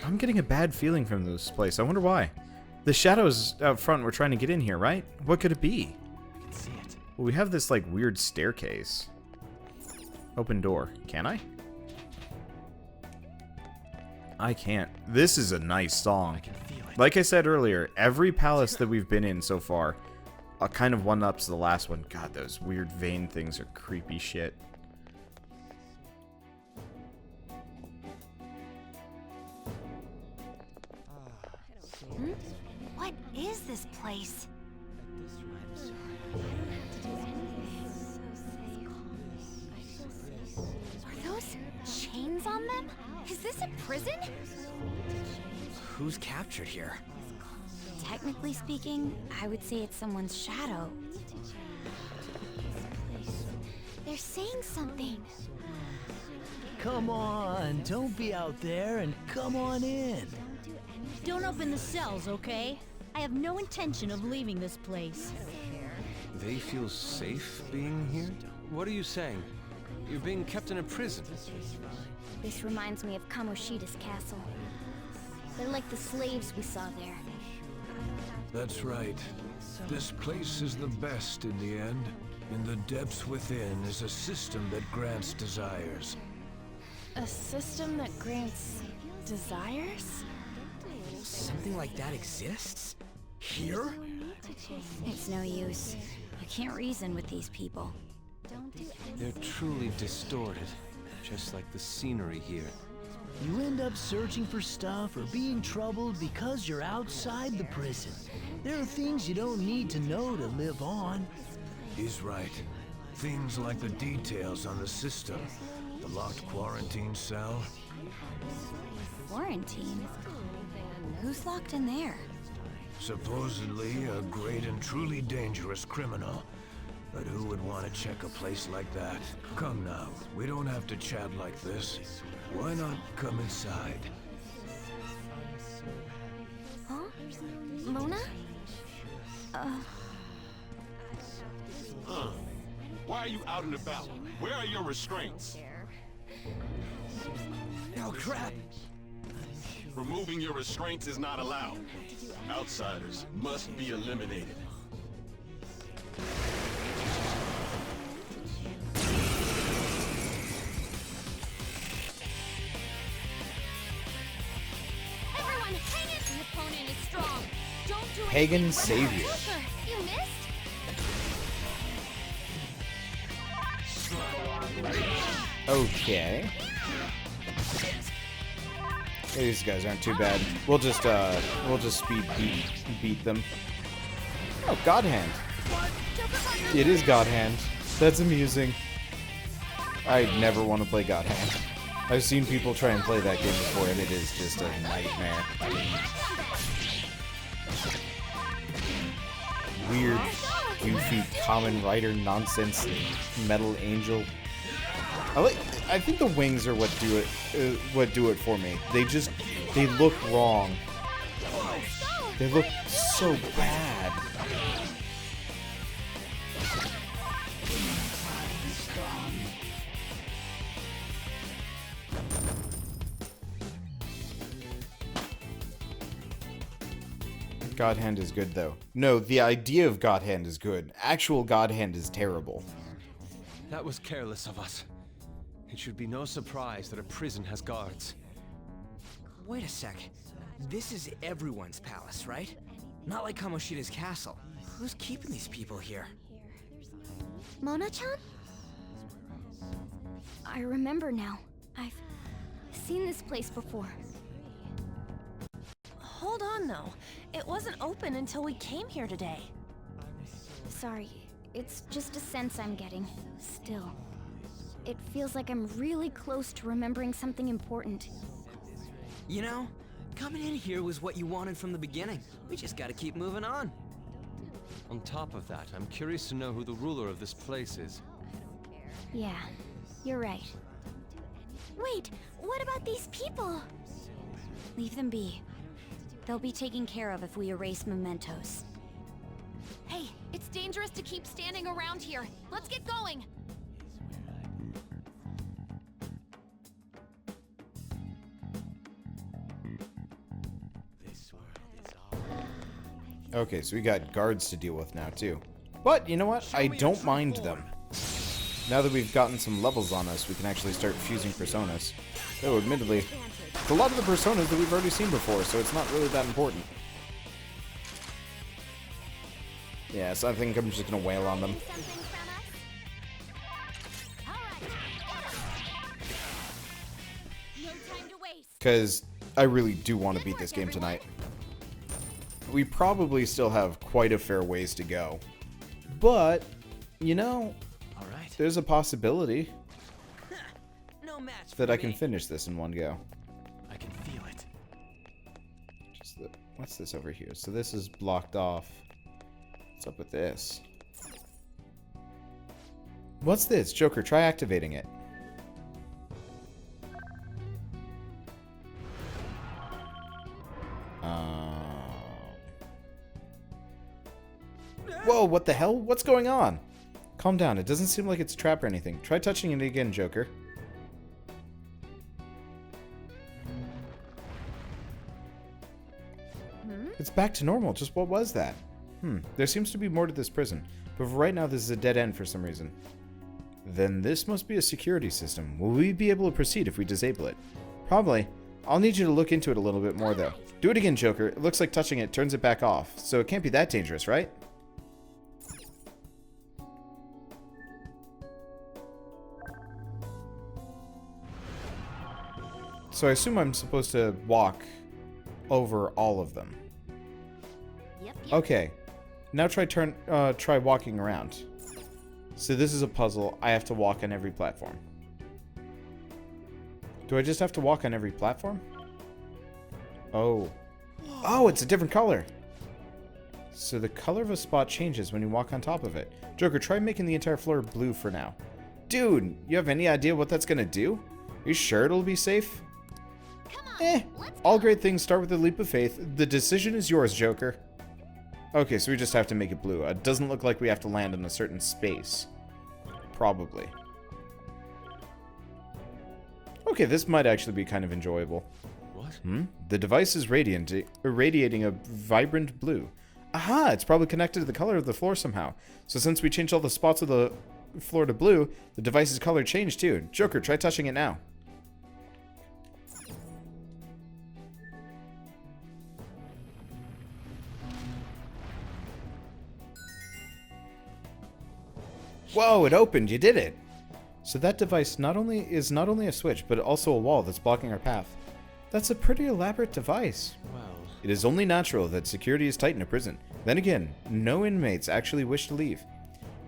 I'm getting a bad feeling from this place. I wonder why. The shadows out front were trying to get in here, right? What could it be? I can see it. Well, we have this, like, weird staircase. Open door. Can I? I can't. This is a nice song. I can feel it. Like I said earlier, every palace that we've been in so far kind of one-ups the last one. God, those weird vein things are creepy shit. What is this place? Are those chains on them? Is this a prison? Who's captured here? Technically speaking, I would say it's someone's shadow. They're saying something. Come on, don't be out there and come on in. Don't open the cells, okay? I have no intention of leaving this place. They feel safe being here? What are you saying? You're being kept in a prison. This reminds me of Kamoshida's castle. They're like the slaves we saw there. That's right. This place is the best in the end. In the depths within is a system that grants desires. A system that grants desires? Something like that exists? Here? It's no use. You can't reason with these people. They're truly distorted, just like the scenery here. You end up searching for stuff or being troubled because you're outside the prison. There are things you don't need to know to live on. He's right. Things like the details on the system. The locked quarantine cell. Quarantine? Who's locked in there? Supposedly a great and truly dangerous criminal. But who would want to check a place like that? Come now, we don't have to chat like this. Why not come inside? Huh? Mona? Why are you out and about? Where are your restraints? Oh, crap! Removing your restraints is not allowed. Outsiders must be eliminated. Everyone, hang it! The opponent is strong. Don't do Pagan anything. savior. You missed? Okay. These guys aren't too bad. We'll just beat them. Oh, God Hand. It is God Hand. That's amusing. I never want to play God Hand. I've seen people try and play that game before, and it is just a nightmare. Weird, goofy, Kamen Rider nonsense, Metal Angel. I think the wings are what do it for me. They just They look wrong. They look so bad. God Hand is good, though. No, the idea of God Hand is good. Actual God Hand is terrible. That was careless of us. It should be no surprise that a prison has guards. Wait a sec. This is everyone's palace, right? Not like Kamoshida's castle. Who's keeping these people here? Mona-chan? I remember now. I've seen this place before. Hold on, though. It wasn't open until we came here today. Sorry, it's just a sense I'm getting. Still, it feels like I'm really close to remembering something important. You know, coming in here was what you wanted from the beginning. We just gotta keep moving on. On top of that, I'm curious to know who the ruler of this place is. Yeah, you're right. Wait, what about these people? Leave them be. They'll be taken care of if we erase Mementos. Hey, it's dangerous to keep standing around here. Let's get going. Okay, so we got guards to deal with now, too. But, you know what? I don't mind them. Now that we've gotten some levels on us, we can actually start fusing personas. Though, admittedly, it's a lot of the personas that we've already seen before, so it's not really that important. Yeah, so I think I'm just gonna wail on them. Because I really do want to beat this game tonight. We probably still have quite a fair ways to go. But, you know, there's a possibility that I can finish this in one go. I can feel it. What's this over here? So this is blocked off. What's up with this? What's this? Joker, try activating it. Whoa, what the hell? What's going on? Calm down. It doesn't seem like it's a trap or anything. Try touching it again, Joker. It's back to normal. Just what was that? There seems to be more to this prison. But for right now, this is a dead end for some reason. Then this must be a security system. Will we be able to proceed if we disable it? Probably. I'll need you to look into it a little bit more, though. Do it again, Joker. It looks like touching it turns it back off. So it can't be that dangerous, right? So I assume I'm supposed to walk over all of them. Okay. Now try walking around. So this is a puzzle. I have to walk on every platform. Do I just have to walk on every platform? Oh. Oh, it's a different color. So the color of a spot changes when you walk on top of it. Joker, try making the entire floor blue for now. Dude, you have any idea what that's gonna do? Are you sure it'll be safe? All great things start with a leap of faith. The decision is yours, Joker. Okay, so we just have to make it blue. It doesn't look like we have to land in a certain space. Probably. Okay, this might actually be kind of enjoyable. What? The device is irradiating a vibrant blue. Aha! It's probably connected to the color of the floor somehow. So since we changed all the spots of the floor to blue, the device's color changed too. Joker, try touching it now. Whoa, it opened. You did it. So that device is not only a switch, but also a wall that's blocking our path. That's a pretty elaborate device. Well, it is only natural that security is tight in a prison. Then again, no inmates actually wish to leave.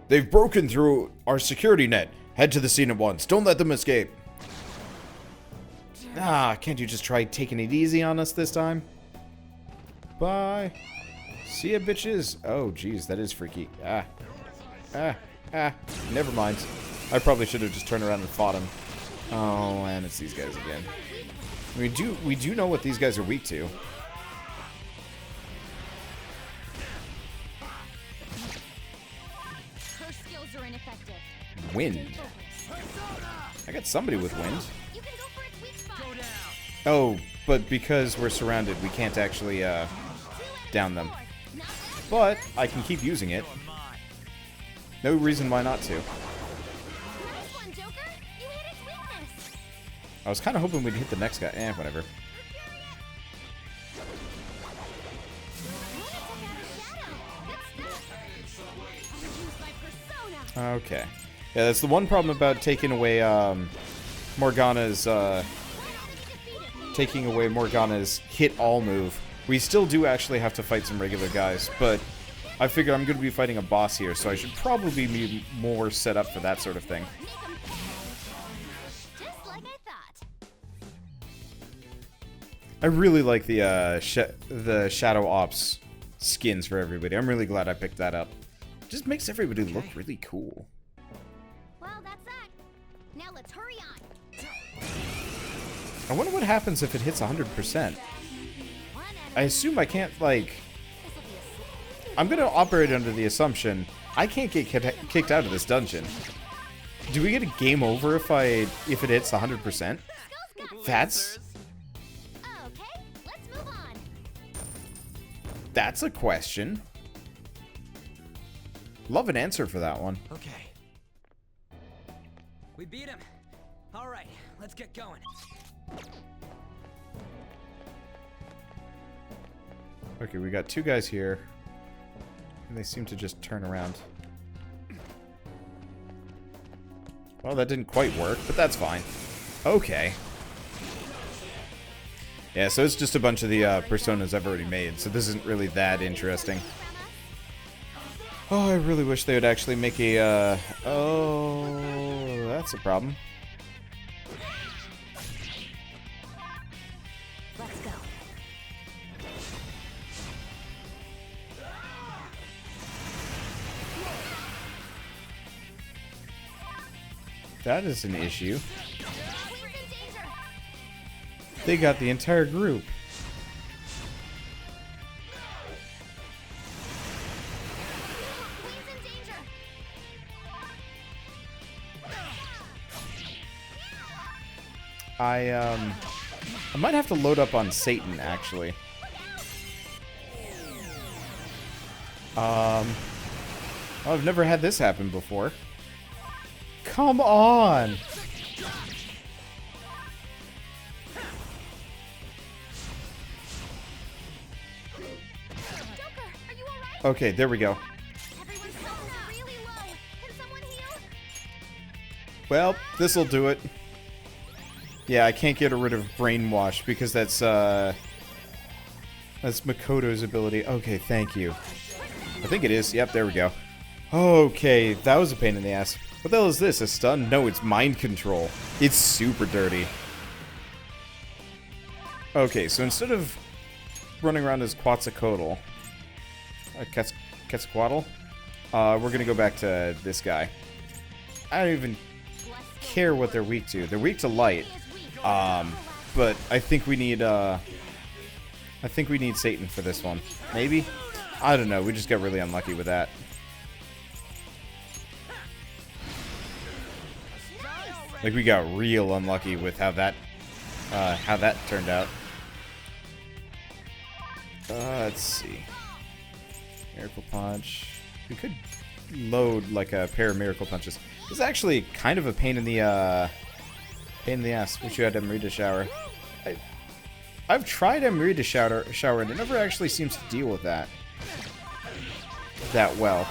They've broken through our security net. Head to the scene at once. Don't let them escape. Ah, can't you just try taking it easy on us this time? Bye. See ya, bitches. Oh, geez, that is freaky. Never mind. I probably should have just turned around and fought him. Oh, and it's these guys again. We do know what these guys are weak to. Her skills are ineffective. Wind. I got somebody with wind. You can go for its weak spot. Oh, but because we're surrounded, we can't actually down them. But I can keep using it. No reason why not to. Nice one, Joker. You hit its weakness. I was kind of hoping we'd hit the next guy. Eh, whatever. Okay. Yeah, that's the one problem about taking away Morgana's hit all move. We still do actually have to fight some regular guys, but I figure I'm going to be fighting a boss here, so I should probably be more set up for that sort of thing. Just like I thought. I really like the Shadow Ops skins for everybody. I'm really glad I picked that up. Just makes everybody look really cool. Well, that's that. Now let's hurry on. I wonder what happens if it hits 100%. I assume I can't, like... I'm gonna operate under the assumption I can't get kicked out of this dungeon. Do we get a game over if it hits 100%? That's... Okay, let's move on. That's a question. Love an answer for that one. Okay. We beat him. All right, let's get going. Okay, we got two guys here. And they seem to just turn around. Well, that didn't quite work, but that's fine. Okay. Yeah, so it's just a bunch of the personas I've already made, so this isn't really that interesting. Oh, I really wish they would actually make a, oh, that's a problem. Let's go. That is an issue. They got the entire group. I might have to load up on Satan, actually. Oh, I've never had this happen before. Come on! Okay, there we go. Well, this'll do it. Yeah, I can't get rid of Brainwash because that's Makoto's ability. Okay, thank you. I think it is. Yep, there we go. Okay, that was a pain in the ass. What the hell is this? A stun? No, it's mind control. It's super dirty. Okay, so instead of running around as Quetzalcoatl, Quetzalcoatl, we're gonna go back to this guy. I don't even care what they're weak to. They're weak to light, but I think we need Satan for this one. Maybe? I don't know. We just got really unlucky with that. Like, we got real unlucky with how that turned out. Let's see. Miracle Punch. We could load, like, a pair of Miracle Punches. It's actually kind of a pain in the ass. Wish you had Emerita Shower. I've tried Emerita Shower, and it never actually seems to deal with that well.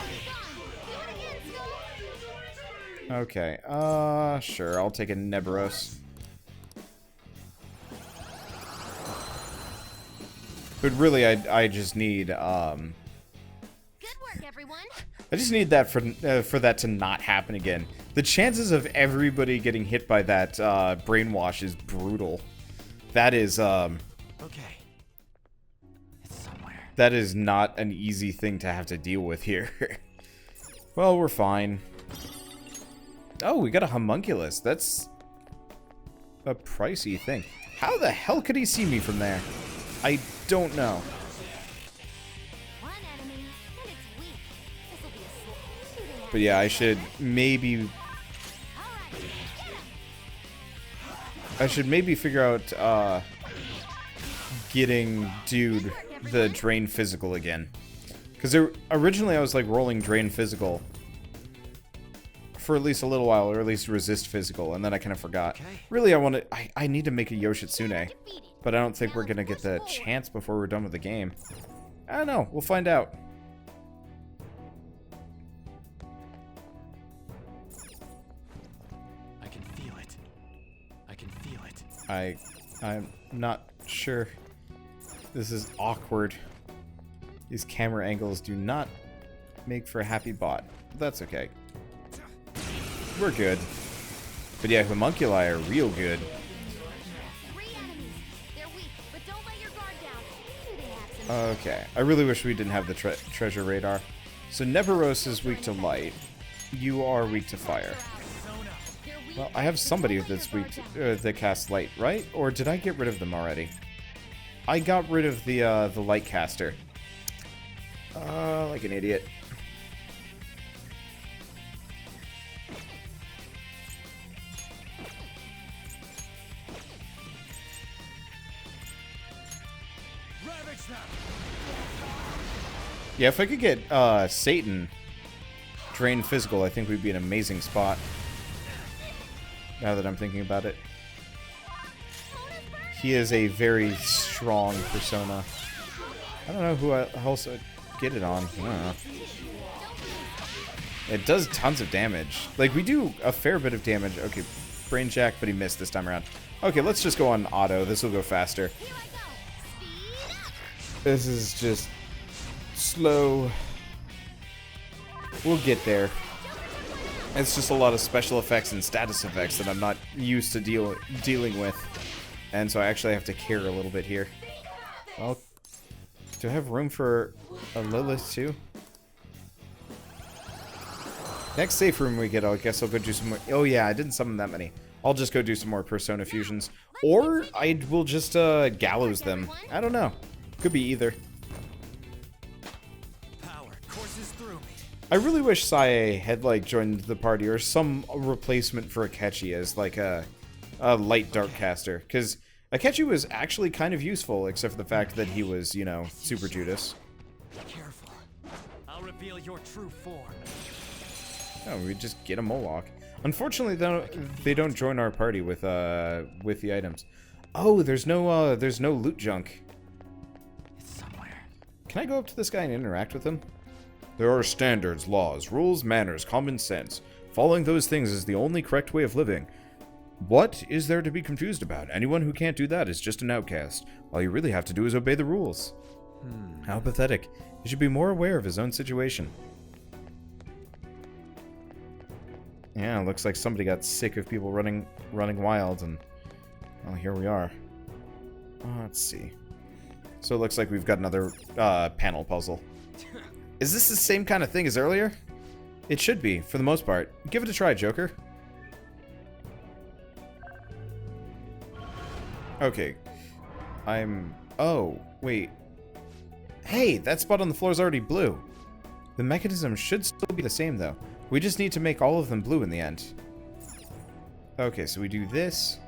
Okay, sure, I'll take a Neberos. But really, I just need, Good work, everyone. I just need that for that to not happen again. The chances of everybody getting hit by that, Brainwash is brutal. That is, Okay. It's somewhere. That is not an easy thing to have to deal with here. Well, we're fine. Oh, we got a homunculus. That's a pricey thing. How the hell could he see me from there? I don't know. But yeah, I should maybe figure out getting Dude the Drain Physical again. Because originally I was like rolling Drain Physical for at least a little while, or at least Resist Physical, and then I kind of forgot. Really, I need to make a Yoshitsune, but I don't think we're gonna get the chance before we're done with the game. I don't know. We'll find out. I can feel it. I can feel it. I'm not sure. This is awkward. These camera angles do not make for a happy bot. But that's okay. We're good. But yeah, homunculi are real good. Okay. I really wish we didn't have the treasure radar. So Neberos is weak to light. You are weak to fire. Well, I have somebody that's weak to, that casts light, right? Or did I get rid of them already? I got rid of the light caster. Like an idiot. Yeah, if I could get Satan Drain Physical, I think we'd be an amazing spot. Now that I'm thinking about it. He is a very strong persona. I don't know who else I'd get it on. I don't know. It does tons of damage. Like, we do a fair bit of damage. Okay, Brain Jack, but he missed this time around. Okay, let's just go on auto. This will go faster. This is just slow. We'll get there. It's just a lot of special effects and status effects that I'm not used to dealing with. And so I actually have to care a little bit here. Well, do I have room for a Lilith too? Next safe room we get, I guess I'll go do some more. Oh yeah, I didn't summon that many. I'll just go do some more Persona fusions. Or I will just gallows them. I don't know. Could be either. I really wish Sae had like joined the party or some replacement for Akechi as like a light dark caster, because Akechi was actually kind of useful, except for the fact that he was, you know, Super Judas. Careful. I'll reveal your true form. Oh, we just get a Moloch. Unfortunately, they don't join our party with the items. Oh, there's no loot junk. It's somewhere. Can I go up to this guy and interact with him? There are standards, laws, rules, manners, common sense. Following those things is the only correct way of living. What is there to be confused about? Anyone who can't do that is just an outcast. All you really have to do is obey the rules. How pathetic. He should be more aware of his own situation. Yeah, looks like somebody got sick of people running wild, and well, here we are. Let's see. So it looks like we've got another panel puzzle. Is this the same kind of thing as earlier? It should be, for the most part. Give it a try, Joker. Okay. Oh, wait. Hey, that spot on the floor is already blue. The mechanism should still be the same, though. We just need to make all of them blue in the end. Okay, so we do this,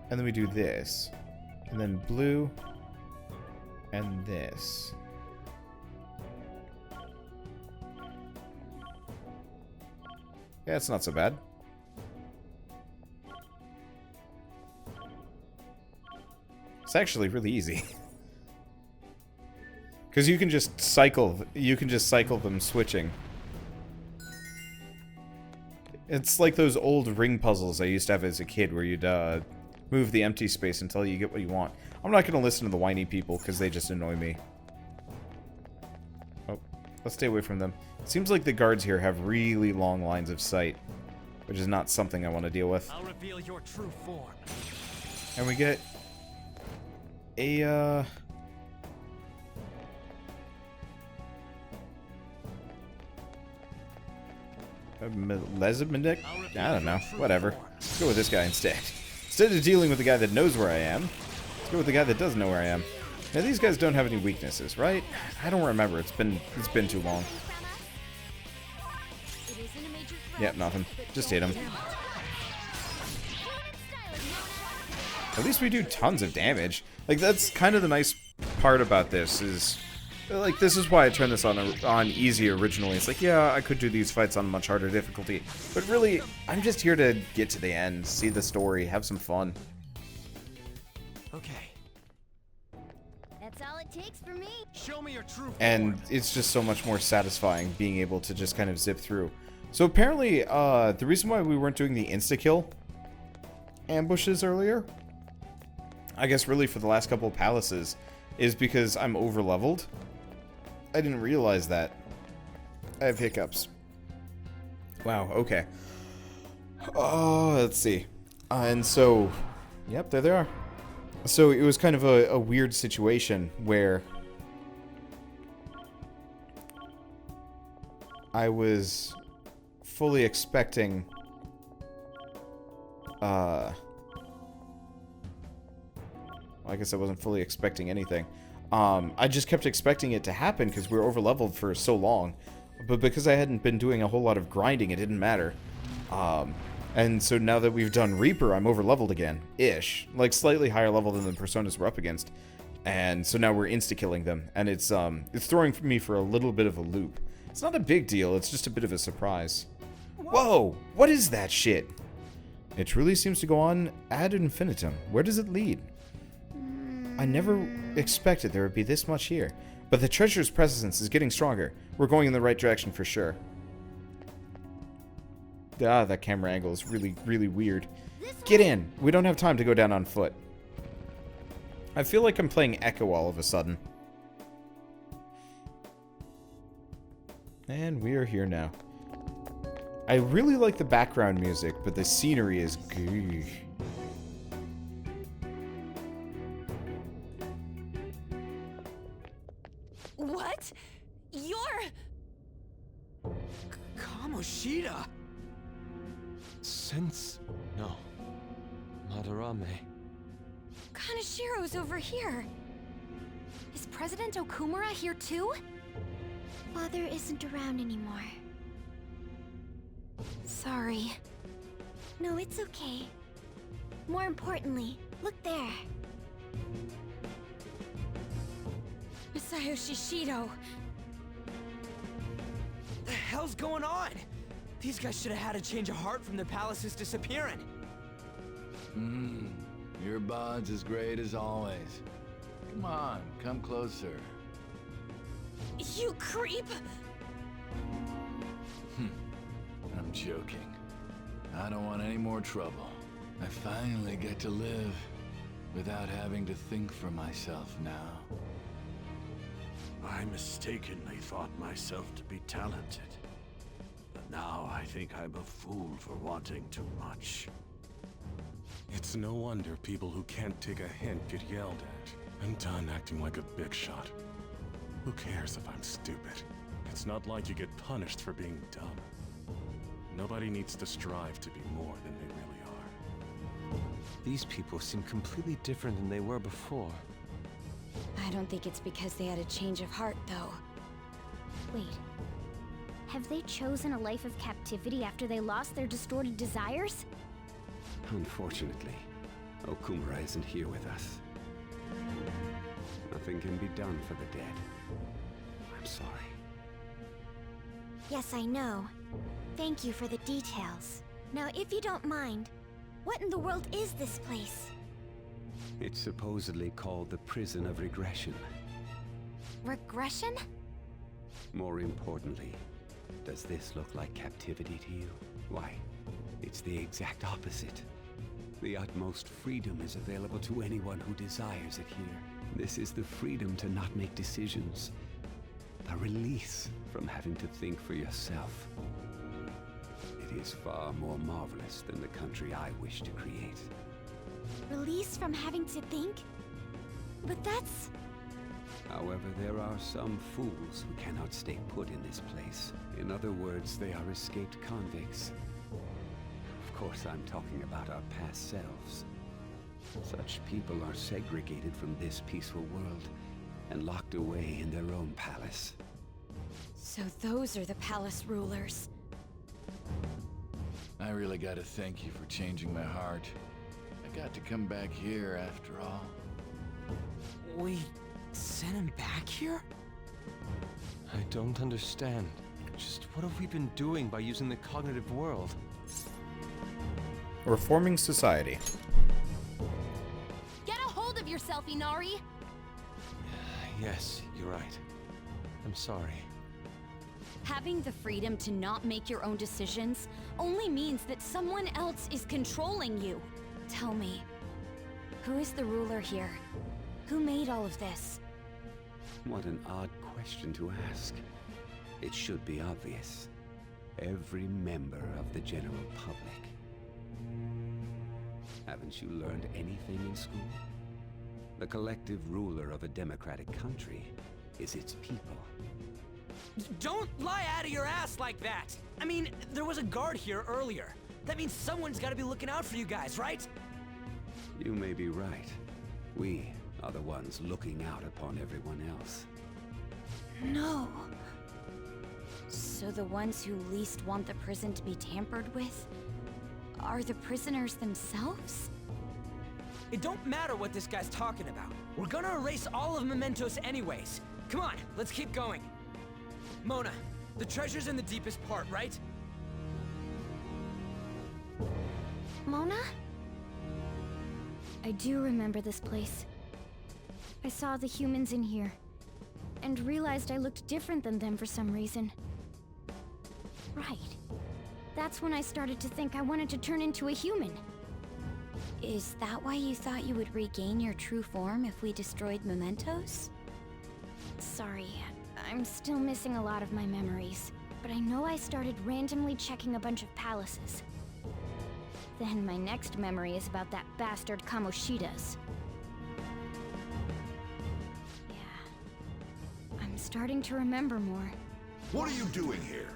and then we do this. And then blue, and this. Yeah, it's not so bad. It's actually really easy. Because you can just cycle them switching. It's like those old ring puzzles I used to have as a kid where you'd move the empty space until you get what you want. I'm not going to listen to the whiny people because they just annoy me. Oh, let's stay away from them. It seems like the guards here have really long lines of sight, which is not something I want to deal with. I'll reveal your true form. And we get a Lesbianic? I don't know. Whatever. Let's go with this guy instead. Instead of dealing with the guy that knows where I am, Let's go with the guy that does know where I am. Now these guys don't have any weaknesses, right? I don't remember. It's been too long. Yep, nothing. Just hit him. At least we do tons of damage. Like, that's kind of the nice part about this is, like, this is why I turned this on easy originally. It's like, yeah, I could do these fights on a much harder difficulty, but really, I'm just here to get to the end, see the story, have some fun. Okay. That's all it takes for me. Show me your true And it's just so much more satisfying being able to just kind of zip through. So apparently, the reason why we weren't doing the insta-kill ambushes earlier, I guess really for the last couple of palaces, is because I'm over-leveled. I didn't realize that. I have hiccups. Wow, okay. Oh, let's see. And so, yep, there they are. So it was kind of a weird situation where I was fully expecting I guess I wasn't fully expecting anything. I just kept expecting it to happen because we were over-leveled for so long. But because I hadn't been doing a whole lot of grinding, it didn't matter. And so now that we've done Reaper, I'm over-leveled again. Ish. Like, slightly higher level than the Personas we're up against. And so now we're insta-killing them. And it's throwing me for a little bit of a loop. It's not a big deal, it's just a bit of a surprise. Whoa! What is that shit? It truly seems to go on ad infinitum. Where does it lead? I never expected there would be this much here. But the treasure's presence is getting stronger. We're going in the right direction for sure. Ah, that camera angle is really, really weird. Get in! We don't have time to go down on foot. I feel like I'm playing Echo all of a sudden. And we are here now. I really like the background music, but the scenery is good. What? You're... Kamoshida! No. Madarame. Kanashiro's over here. Is President Okumura here too? Father isn't around anymore. Sorry. No, it's okay. More importantly, look there. Masayoshi Shido. The hell's going on? These guys should have had a change of heart from the palaces disappearing. Your bond's as great as always. Come on, come closer. You creep! I'm joking. I don't want any more trouble. I finally get to live without having to think for myself now. I mistakenly thought myself to be talented. But now I think I'm a fool for wanting too much. It's no wonder people who can't take a hint get yelled at. I'm done acting like a big shot. Who cares if I'm stupid? It's not like you get punished for being dumb. Nobody needs to strive to be more than they really are. These people seem completely different than they were before. I don't think it's because they had a change of heart, though. Wait. Have they chosen a life of captivity after they lost their distorted desires? Unfortunately, Okumura isn't here with us. Nothing can be done for the dead. I'm sorry. Yes, I know. Thank you for the details. Now, if you don't mind, what in the world is this place? It's supposedly called the Prison of Regression. Regression? More importantly, does this look like captivity to you? Why, it's the exact opposite. The utmost freedom is available to anyone who desires it here. This is the freedom to not make decisions. The release from having to think for yourself. It is far more marvelous than the country I wish to create. Release from having to think? But that's... However, there are some fools who cannot stay put in this place. In other words, they are escaped convicts. Of course, I'm talking about our past selves. Such people are segregated from this peaceful world and locked away in their own palace. So those are the palace rulers. I really gotta thank you for changing my heart. I got to come back here after all. We sent him back here? I don't understand. Just what have we been doing by using the cognitive world? Reforming society. Get a hold of yourself, Inari! Yes, you're right. I'm sorry. Having the freedom to not make your own decisions only means that someone else is controlling you. Tell me, who is the ruler here? Who made all of this? What an odd question to ask. It should be obvious. Every member of the general public. Haven't you learned anything in school? The collective ruler of a democratic country is its people. Don't lie out of your ass like that! I mean, there was a guard here earlier. That means someone's gotta be looking out for you guys, right? You may be right. We are the ones looking out upon everyone else. No. So the ones who least want the prison to be tampered with are the prisoners themselves? It don't matter what this guy's talking about. We're gonna erase all of Mementos anyways. Come on, let's keep going. Mona, the treasure's in the deepest part, right? Mona? I do remember this place. I saw the humans in here, and realized I looked different than them for some reason. Right. That's when I started to think I wanted to turn into a human. Is that why you thought you would regain your true form if we destroyed Mementos? Sorry, I'm still missing a lot of my memories, but I know I started randomly checking a bunch of palaces. Then my next memory is about that bastard Kamoshida's. Yeah. I'm starting to remember more. What are you doing here?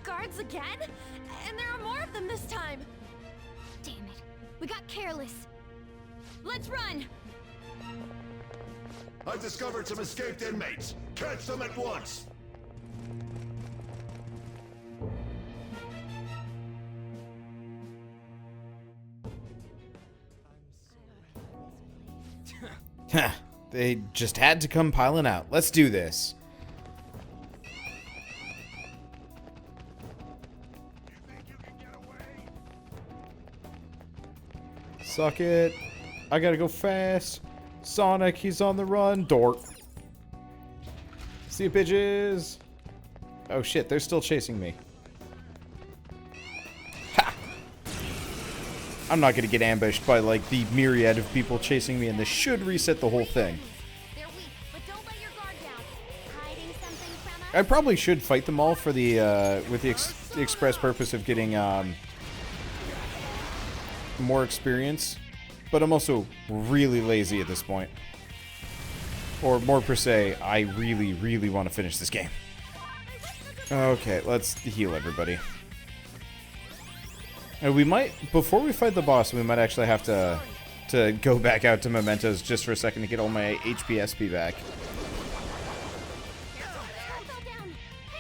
Guards again? And there are more of them this time! Damn it. We got careless. Let's run! I've discovered some escaped inmates. Catch them at once! They just had to come piling out. Let's do this. Suck it. I gotta go fast. Sonic, he's on the run. Dork. See you, bitches. Oh shit, they're still chasing me. Ha! I'm not gonna get ambushed by like the myriad of people chasing me, and this should reset the whole thing. I probably should fight them all for the with the express purpose of getting more experience, but I'm also really lazy at this point. Or more per se, I really, really want to finish this game. Okay, let's heal everybody. And we might, before we fight the boss, we might actually have to go back out to Mementos just for a second to get all my HP SP back.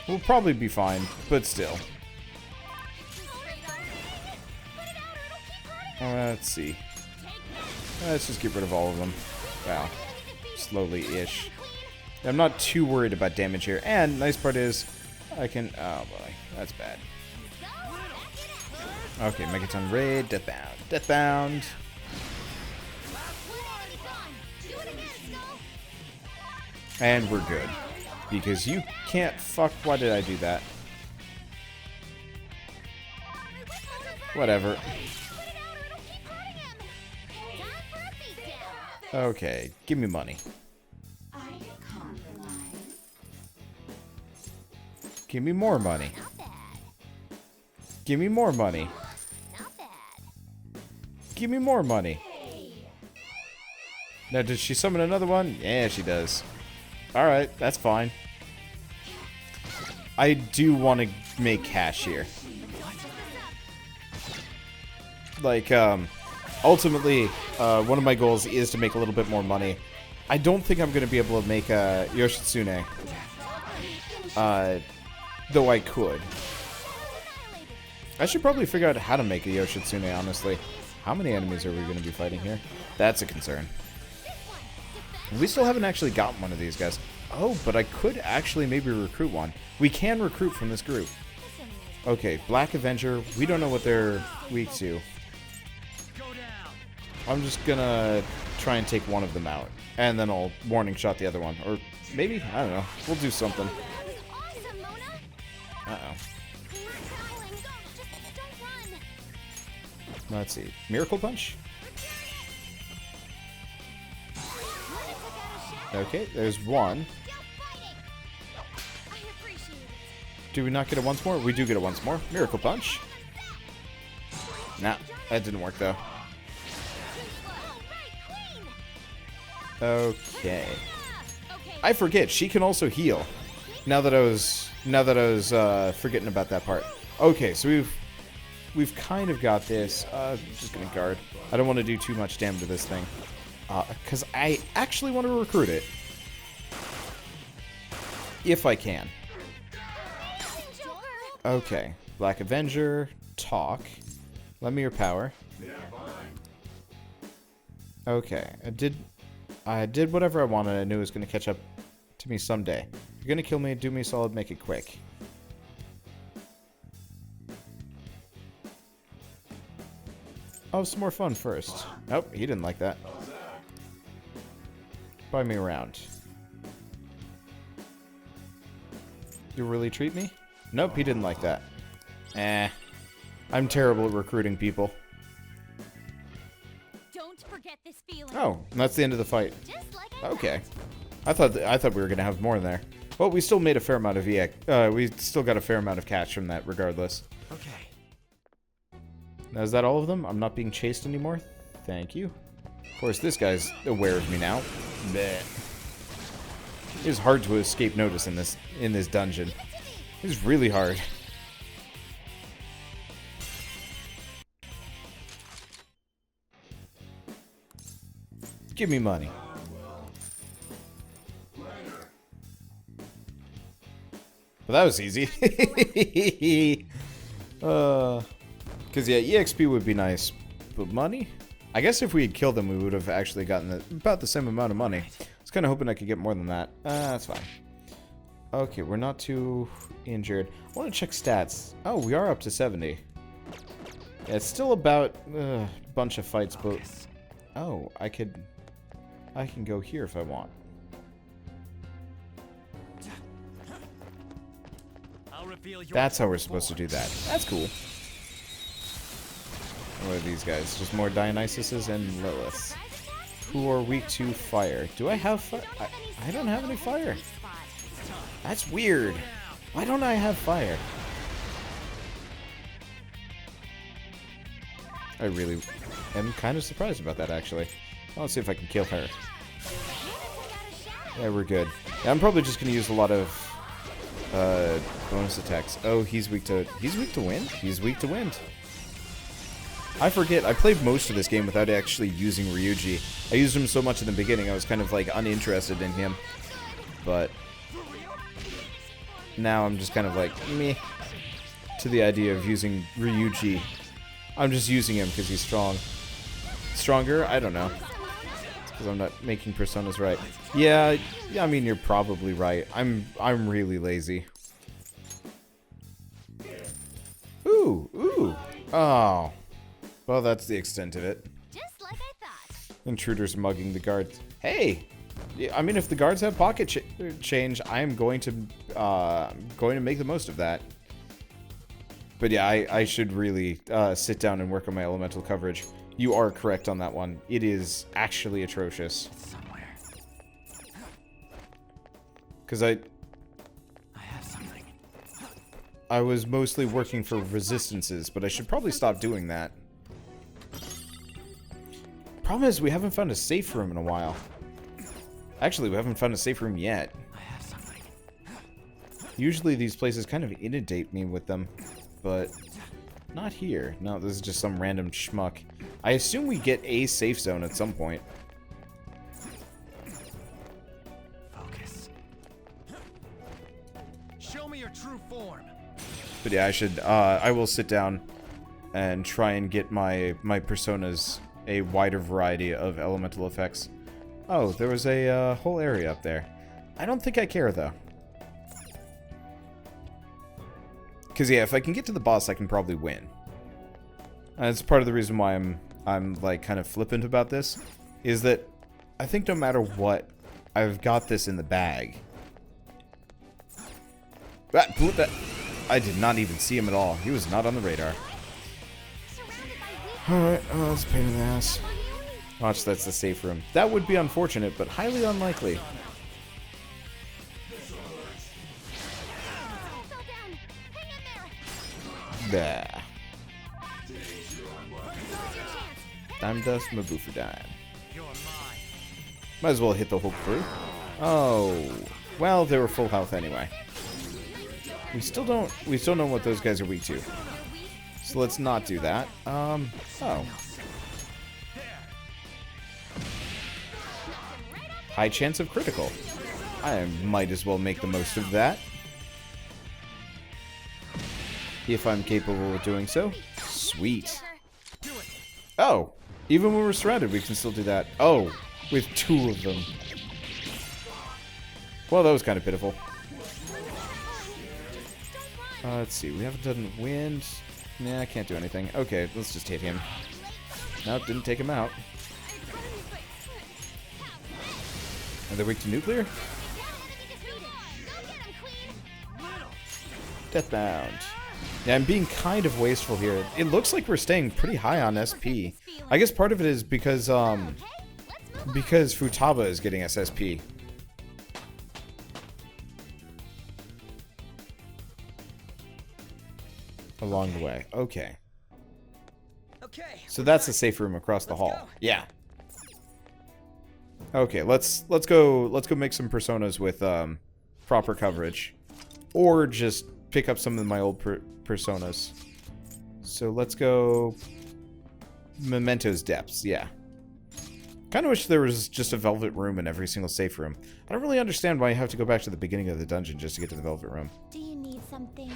We'll probably be fine, but still. Let's see. Let's just get rid of all of them. Wow. Slowly-ish. I'm not too worried about damage here. And nice part is, I can... Oh boy, that's bad. Okay, Megaton Raid, Deathbound. Deathbound. And we're good. Because you can't fuck... Why did I do that? Whatever. Okay, give me money. Give me more money. Give me more money. Give me more money. Now, did she summon another one? Yeah, she does. Alright, that's fine. I do want to make cash here. Like, ultimately, one of my goals is to make a little bit more money. I don't think I'm going to be able to make a Yoshitsune. Though I could. I should probably figure out how to make a Yoshitsune, honestly. How many enemies are we going to be fighting here? That's a concern. We still haven't actually gotten one of these guys. Oh, but I could actually maybe recruit one. We can recruit from this group. Okay, Black Avenger. We don't know what they're weak to. I'm just gonna try and take one of them out. And then I'll warning shot the other one. Or maybe, I don't know. We'll do something. Uh-oh. Let's see. Miracle Punch? Okay, there's one. Do we not get it once more? We do get it once more. Miracle Punch. Nah, that didn't work though. Okay. I forget, she can also heal. Now that I was forgetting about that part. Okay, so we've kind of got this. Just gonna guard. I don't want to do too much damage to this thing. Because I actually want to recruit it. If I can. Okay. Black Avenger. Talk. Lend me your power. Okay. I did whatever I wanted. I knew it was going to catch up to me someday. You're going to kill me, do me a solid, make it quick. Oh, some more fun first. Nope, he didn't like that. Buy me around. You really treat me? Nope, he didn't like that. I'm terrible at recruiting people. Don't forget this feeling. Oh, and that's the end of the fight. Okay. I thought we were gonna have more in there. Well, we still made a fair amount of EX. We still got a fair amount of cash from that, regardless. Okay. Now, is that all of them? I'm not being chased anymore. Thank you. Of course, this guy's aware of me now. Bleh. It is hard to escape notice in this dungeon. It's really hard. Give me money. Well, that was easy. Because yeah, EXP would be nice, but money? I guess if we had killed them, we would have actually gotten about the same amount of money. I was kind of hoping I could get more than that. That's fine. Okay, we're not too injured. I want to check stats. Oh, we are up to 70. Yeah, it's still about a bunch of fights, but... Oh, I can go here if I want. That's how we're supposed to do that. That's cool. What are these guys? Just more Dionysuses and Liliths. Who are weak to fire. Do I have fire? I don't have any fire. That's weird. Why don't I have fire? I really am kind of surprised about that, actually. Let's see if I can kill her. Yeah, we're good. Yeah, I'm probably just going to use a lot of bonus attacks. Oh, he's weak to wind? He's weak to wind. I forget, I played most of this game without actually using Ryuji. I used him so much in the beginning, I was kind of like uninterested in him. But now I'm just kind of like, meh, to the idea of using Ryuji. I'm just using him because he's strong. Stronger? I don't know. It's because I'm not making personas right. Yeah, I mean, you're probably right. I'm really lazy. Ooh. Oh. Well, that's the extent of it. Just like I thought. Intruders mugging the guards. Hey! Yeah, I mean, if the guards have pocket change, I am going to make the most of that. But yeah, I should really sit down and work on my elemental coverage. You are correct on that one. It is actually atrocious. Because I was mostly working for resistances, but I should probably stop doing that. Problem is, we haven't found a safe room in a while. Actually, we haven't found a safe room yet. Usually these places kind of inundate me with them, but Not here. No, this is just some random schmuck. I assume we get a safe zone at some point. Focus. Show me your true form. But yeah, I will sit down and try and get my personas a wider variety of elemental effects. Oh, there was a whole area up there. I don't think I care, though. Because, yeah, if I can get to the boss, I can probably win. And that's part of the reason why I'm like, kind of flippant about this, is that I think no matter what, I've got this in the bag. I did not even see him at all. He was not on the radar. Alright, oh, that's a pain in the ass. Watch, that's the safe room. That would be unfortunate, but highly unlikely. Bah. Dime dust, Mabu for dime. Might as well hit the whole crew. Oh. Well, they were full health anyway. We still know what those guys are weak to. So let's not do that. Oh. High chance of critical. I might as well make the most of that. If I'm capable of doing so. Sweet. Oh. Even when we're surrounded, we can still do that. Oh. With two of them. Well, that was kind of pitiful. Let's see. We haven't done wind. Nah, I can't do anything. Okay, let's just hit him. Nope, didn't take him out. Are they weak to nuclear? Deathbound. Yeah, I'm being kind of wasteful here. It looks like we're staying pretty high on SP. I guess part of it is because Futaba is getting us SP. Along the way. Okay. So that's the safe room across the hall. Yeah. Okay, let's go make some personas with proper coverage, or just pick up some of my old personas. So let's go Mementos Depths. Yeah. Kind of wish there was just a velvet room in every single safe room. I don't really understand why you have to go back to the beginning of the dungeon just to get to the velvet room. Do you need something?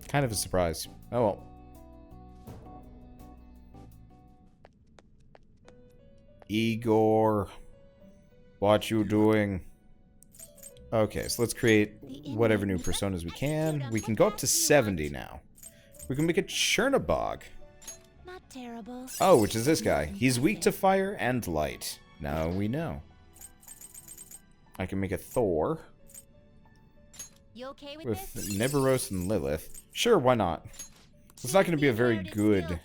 Kind of a surprise. Oh well. Igor, what you doing? Okay, so let's create whatever new personas we can. We can go up to 70 now. We can make a Chernobog. Not terrible. Oh, which is this guy. He's weak to fire and light. Now we know. I can make a Thor. You okay with this? Neberos and Lilith. Sure, why not? It's not going to be a very good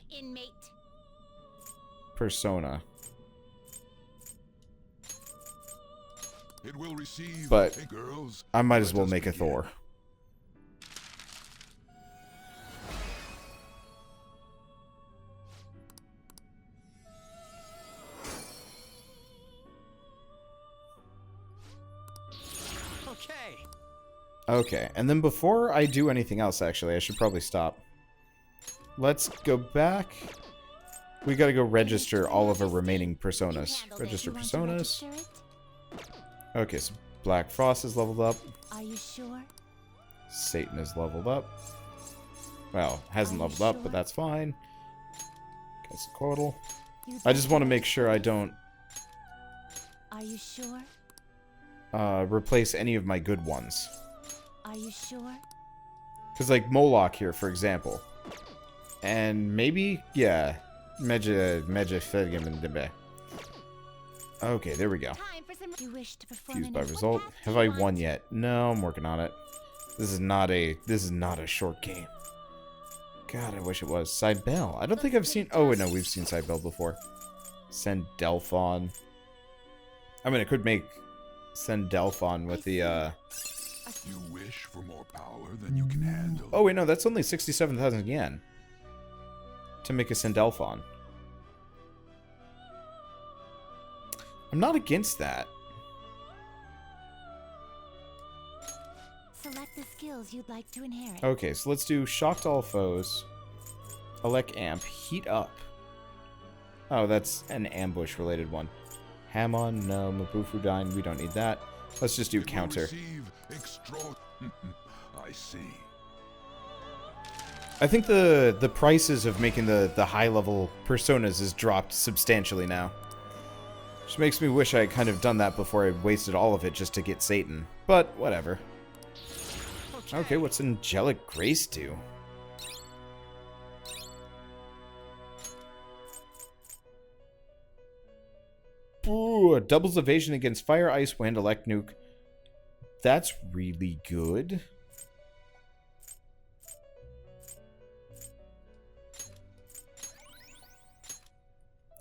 persona. It will receive, but hey girls, I might as well make a Thor. Okay, and then before I do anything else, actually, I should probably stop. Let's go back. We gotta go register all of our remaining personas. Register personas. Okay, so Black Frost is leveled up. Are you sure? Satan is leveled up. Well, hasn't leveled up, but that's fine. Quetzalcoatl. I just want to make sure I don't... Are you sure? Replace any of my good ones. Are you sure? Because, like, Moloch here, for example. And maybe, yeah, Okay, there we go. Fused by result. Have I won yet? No, I'm working on it. This is not a short game. God, I wish it was. Cybele. I don't think I've seen... Oh, wait, no, we've seen Cybele before. Sendelphon. I mean, I could make Sendelphon with the, You wish for more power than you can handle. Oh, wait, no, that's only 67,000 yen. To make a Sendelphon. I'm not against that. Select the skills you'd like to inherit. Okay, so let's do shock to all foes. Elect amp. Heat up. Oh, that's an ambush related one. Hamon, no. Mabufu Dine, we don't need that. Let's just do counter. I see. I think the prices of making the high level personas has dropped substantially now. Which makes me wish I had kind of done that before I wasted all of it just to get Satan. But whatever. Okay, what's Angelic Grace do? Ooh, doubles evasion against fire, ice, wind, elect nuke. That's really good.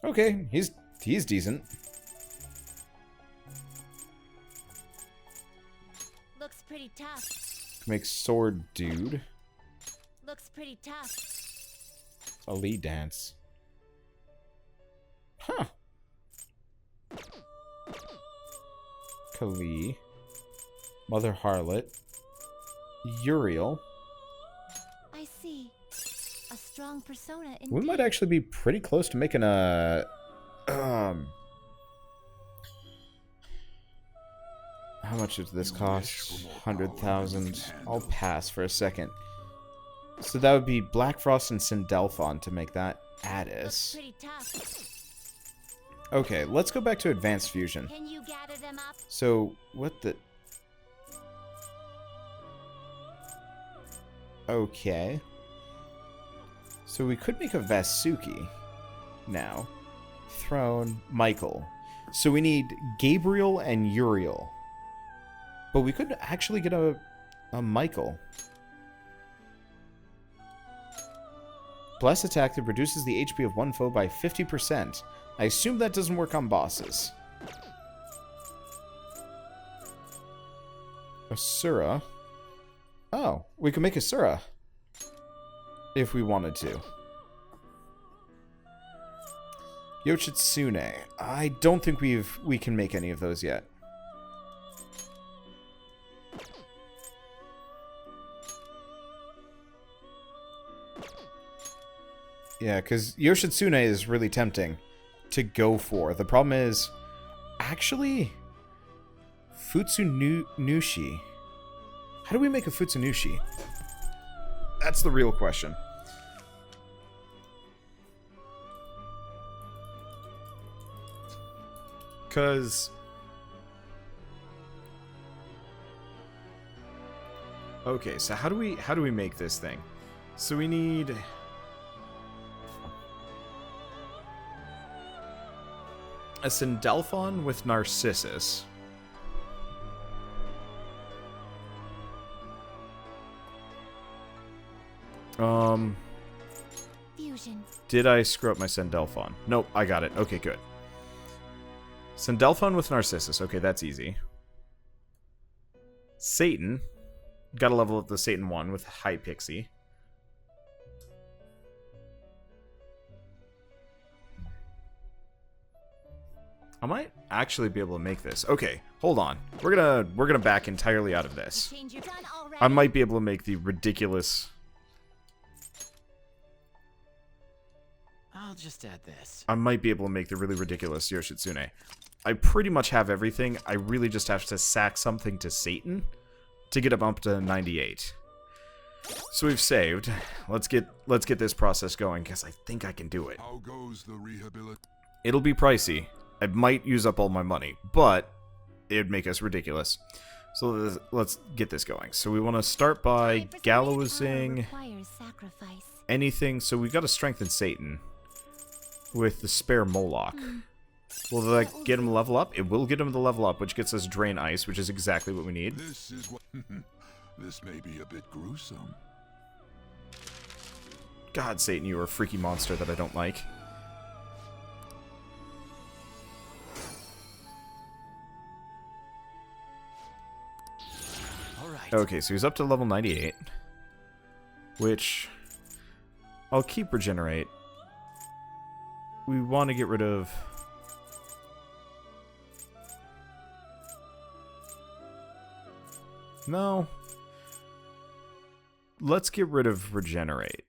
Okay, he's decent. Looks pretty tough. Makes sword dude. Looks pretty tough. A lead dance. Huh. Kali. Mother Harlot. Uriel. I see. A strong persona indeed. We might actually be pretty close to making a how much does this cost? 100,000. I'll pass for a second. So that would be Black Frost and Sindelphon to make that Addis. Pretty tough. Okay, let's go back to Advanced Fusion. Can you gather them up? So, what the... Okay. So we could make a Vasuki now. Throne, Michael. So we need Gabriel and Uriel. But we could actually get a Michael. Bless attack that reduces the HP of one foe by 50%. I assume that doesn't work on bosses. Asura. Oh, we can make Asura. If we wanted to. Yoshitsune. I don't think we can make any of those yet. Yeah, because Yoshitsune is really tempting to go for. The problem is, actually, Futsunushi. How do we make a Futsunushi? That's the real question. Because... Okay, so how do we make this thing? So we need... a Sindelphon with Narcissus. Fusion. Did I screw up my Sindelphon? Nope, I got it. Okay, good. Sindelphon with Narcissus. Okay, that's easy. Satan. Gotta level up the Satan 1 with High Pixie. I might actually be able to make this. Okay, hold on. We're gonna back entirely out of this. I might be able to make the ridiculous... I'll just add this. I might be able to make the really ridiculous Yoshitsune. I pretty much have everything. I really just have to sack something to Satan to get him up to 98. So we've saved. Let's get this process going, because I think I can do it. How goes the rehabilitation? It'll be pricey. I might use up all my money, but it'd make us ridiculous. So let's get this going. So we want to start by gallowsing anything. So we got to strengthen Satan with the spare Moloch. Will that get him level up? It will get him the level up, which gets us Drain Ice, which is exactly what we need. This is what... This may be a bit gruesome. God, Satan, you are a freaky monster that I don't like. Okay, so he's up to level 98. Which... I'll keep Regenerate. We want to get rid of... No. let's get rid of regenerate.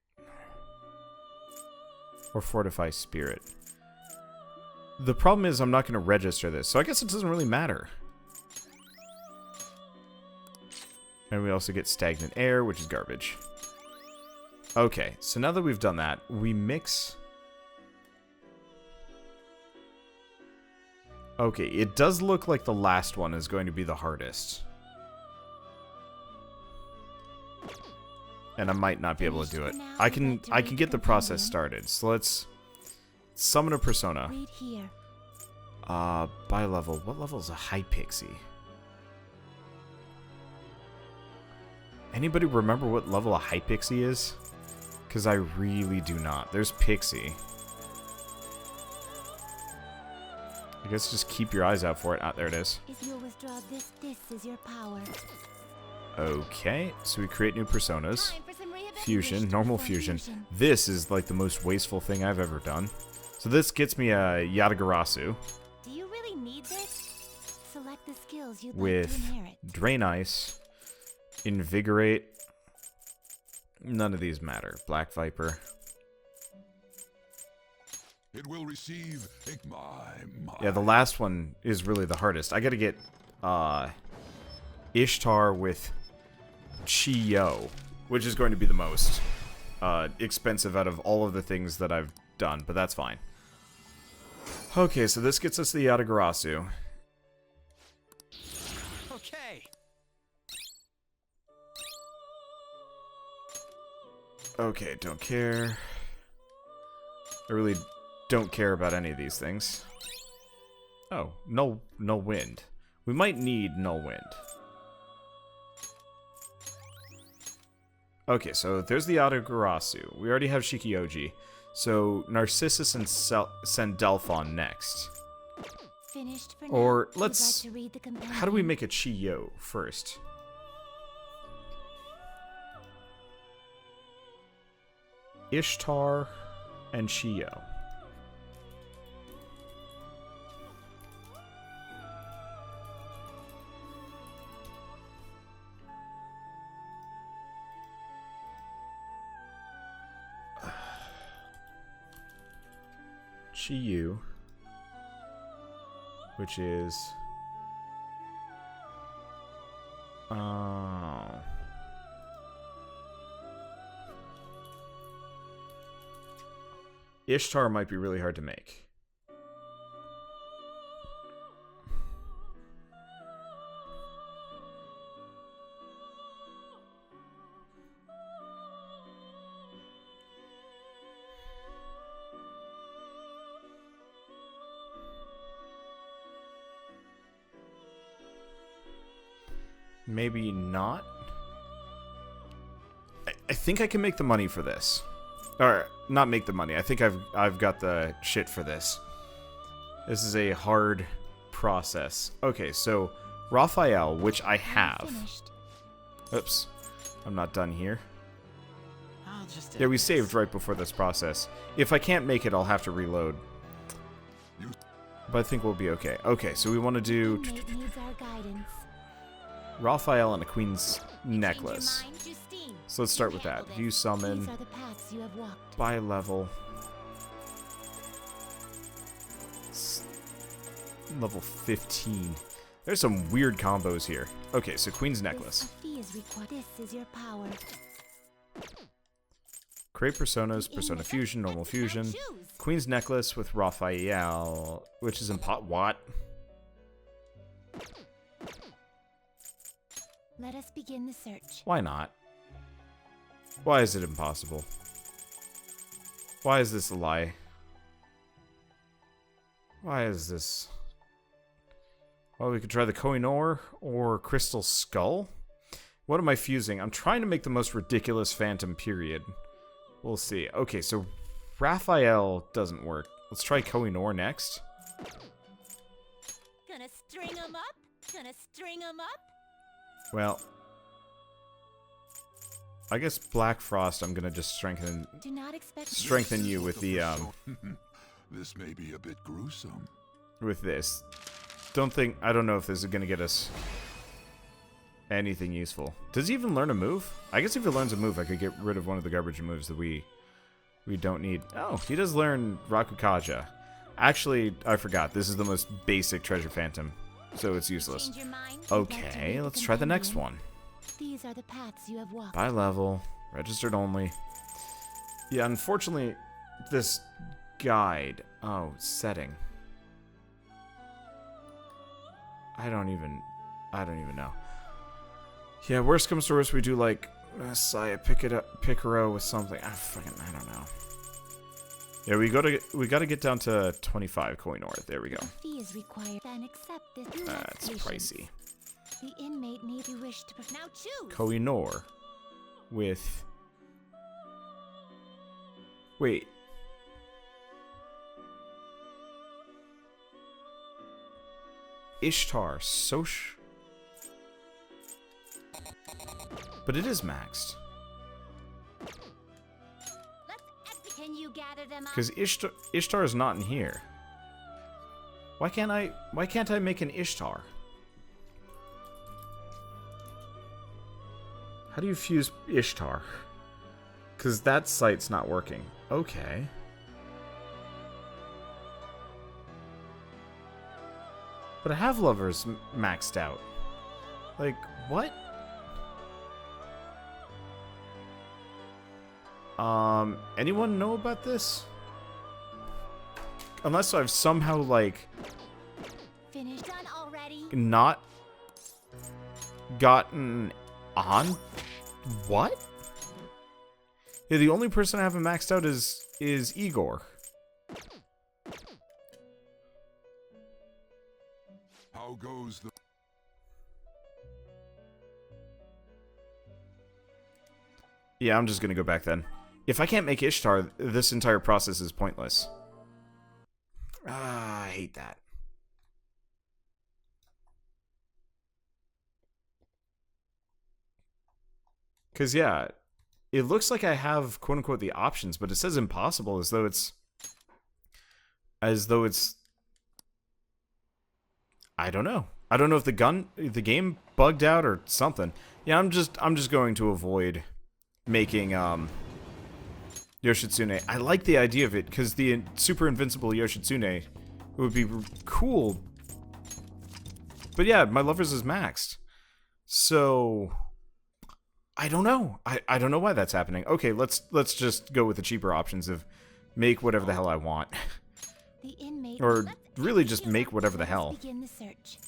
Or fortify spirit. The problem is I'm not going to register this, so I guess it doesn't really matter. And we also get stagnant air, which is garbage. Okay, so now that we've done that, we mix... Okay, it does look like the last one is going to be the hardest. And I might not be able to do it. I can get the process started. So let's summon a persona. By level. What level is a high pixie? Anybody remember what level a high pixie is? Because I really do not. There's pixie. I guess just keep your eyes out for it. Ah, there it is. If you withdraw this is your power. Okay, so we create new personas. Fusion, normal fusion. This is like the most wasteful thing I've ever done. So this gets me a Yatagarasu. Do you really need this? Select the skills you'd with like to inherit. Drain Ice, Invigorate. None of these matter. Black Viper. It will receive my. Yeah, the last one is really the hardest. I gotta get Ishtar with Chiyo, which is going to be the most expensive out of all of the things that I've done, but that's fine. Okay, so this gets us the Yatagarasu. Okay. Okay, don't care. I really don't care about any of these things. Oh, no wind. We might need no wind. Okay, so there's the Yatagarasu. We already have Shikioji. So Narcissus and Sendelphon next. Finished for Or now. let's... Would like to read the companion? How do we make a Chiyo first? Ishtar and Chiyo. Chiyu, which is Ishtar might be really hard to make. Maybe not. I think I can make the money for this. Or, not make the money. I think I've got the shit for this. This is a hard process. Okay, so Raphael, which I have. Oops. I'm not done here. Yeah, we saved right before this process. If I can't make it, I'll have to reload. But I think we'll be okay. Okay, so we want to do Raphael and a Queen's Necklace. So let's start with that. View summon. By level. Level 15. There's some weird combos here. Okay, so Queen's Necklace. Create personas, Persona Fusion, Normal Fusion. Queen's Necklace with Raphael, which is in pot. What? Let us begin the search. Why not? Why is it impossible? Why is this a lie? Why is this? Well, we could try the Kohinoor or Crystal Skull. What am I fusing? I'm trying to make the most ridiculous Phantom period. We'll see. Okay, so Raphael doesn't work. Let's try Kohinoor next. Gonna string 'em up? Gonna string 'em up? Well, I guess Black Frost I'm gonna just strengthen you with the This may be a bit gruesome. With this. I don't know if this is gonna get us anything useful. Does he even learn a move? I guess if he learns a move, I could get rid of one of the garbage moves that we don't need. Oh, he does learn Rakukaja. Actually, I forgot. This is the most basic treasure phantom, so it's useless. Okay, let's try the next one. These are the paths you have walked. By level, registered only. Yeah, unfortunately, this guide. Oh, setting. I don't even know. Yeah, worst comes to worst, we do like Messiah, pick a row with something. I don't know. Yeah, we gotta get down to 25 Koinor. There we go. Fee is required. Then accept this. That's pricey. The inmate needs you wish to now choose. Koinor with. Wait. Ishtar, Sosh. But it is maxed. Can you gather them up? Because Ishtar is not in here. Why can't I make an Ishtar? How do you fuse Ishtar? Because that site's not working. Okay. But I have lovers maxed out. Like, what? Anyone know about this? Unless I've somehow, like, finished done already. Not gotten on? What? Yeah, the only person I haven't maxed out is Igor. How goes the... Yeah, I'm just gonna go back then. If I can't make Ishtar, this entire process is pointless. Ah, I hate that. Because, yeah, it looks like I have, quote-unquote, the options, but it says impossible as though it's... I don't know. I don't know if the game bugged out or something. Yeah, I'm just going to avoid making, Yoshitsune. I like the idea of it, because the super invincible Yoshitsune would be cool. But yeah, my lovers is maxed. So... I don't know. I don't know why that's happening. Okay, let's just go with the cheaper options of make whatever the hell I want. The inmate Or really just make whatever the hell. Begin the search.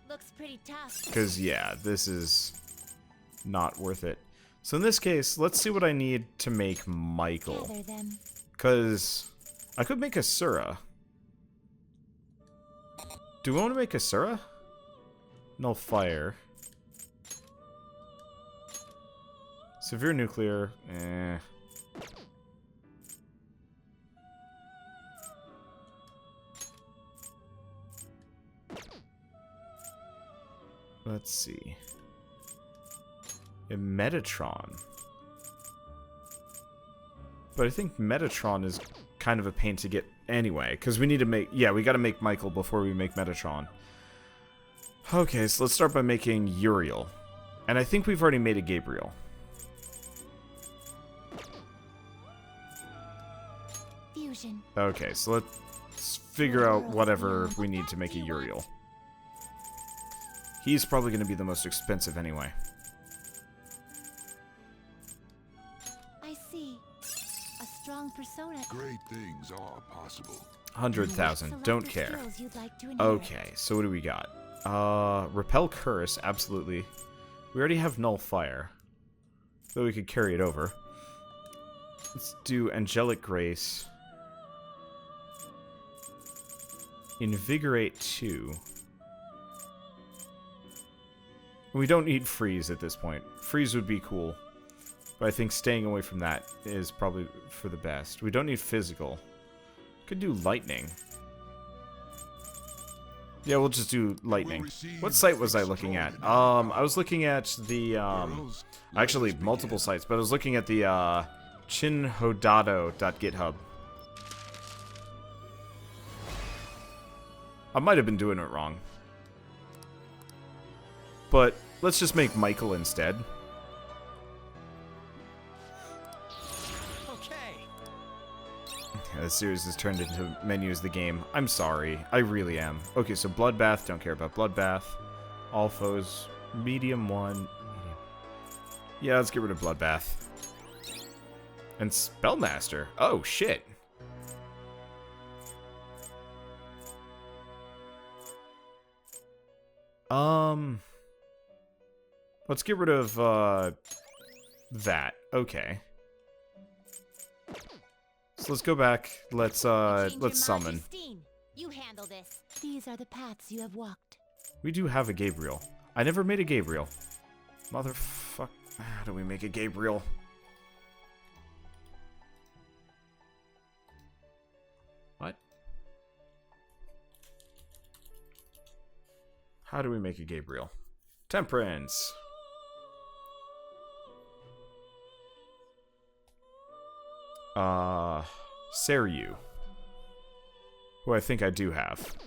Looks pretty tough. Because, yeah, this is not worth it. So in this case, let's see what I need to make Michael. Because I could make Asura. Do we want to make Asura? Null Fire. Severe Nuclear. Eh. Let's see. A Metatron. But I think Metatron is kind of a pain to get anyway, because we need to make... Yeah, we gotta make Michael before we make Metatron. Okay, so let's start by making Uriel. And I think we've already made a Gabriel. Fusion. Okay, so let's figure out whatever we need to make a Uriel. He's probably going to be the most expensive anyway. I see. A strong persona. Great things are possible. 100,000. Don't care. Okay, so what do we got? Repel Curse, absolutely. We already have Null Fire, so we could carry it over. Let's do Angelic Grace. Invigorate 2. We don't need Freeze at this point. Freeze would be cool, but I think staying away from that is probably for the best. We don't need Physical. Could do Lightning. Yeah, we'll just do Lightning. What site was I looking at? I was looking at the, actually, multiple sites, but I was looking at the, chinhodado.github. I might have been doing it wrong. But let's just make Michael instead. Okay. This series has turned into menu as the game. I'm sorry. I really am. Okay, so Bloodbath. Don't care about Bloodbath. All foes. Medium 1. Medium. Yeah, let's get rid of Bloodbath. And Spellmaster. Oh, shit. Let's get rid of, that. Okay. So let's go back. Let's summon. You handle this. These are the paths you have walked. We do have a Gabriel. I never made a Gabriel. Motherfuck. How do we make a Gabriel? What? How do we make a Gabriel? Temperance. Seryu. Who I think I do have.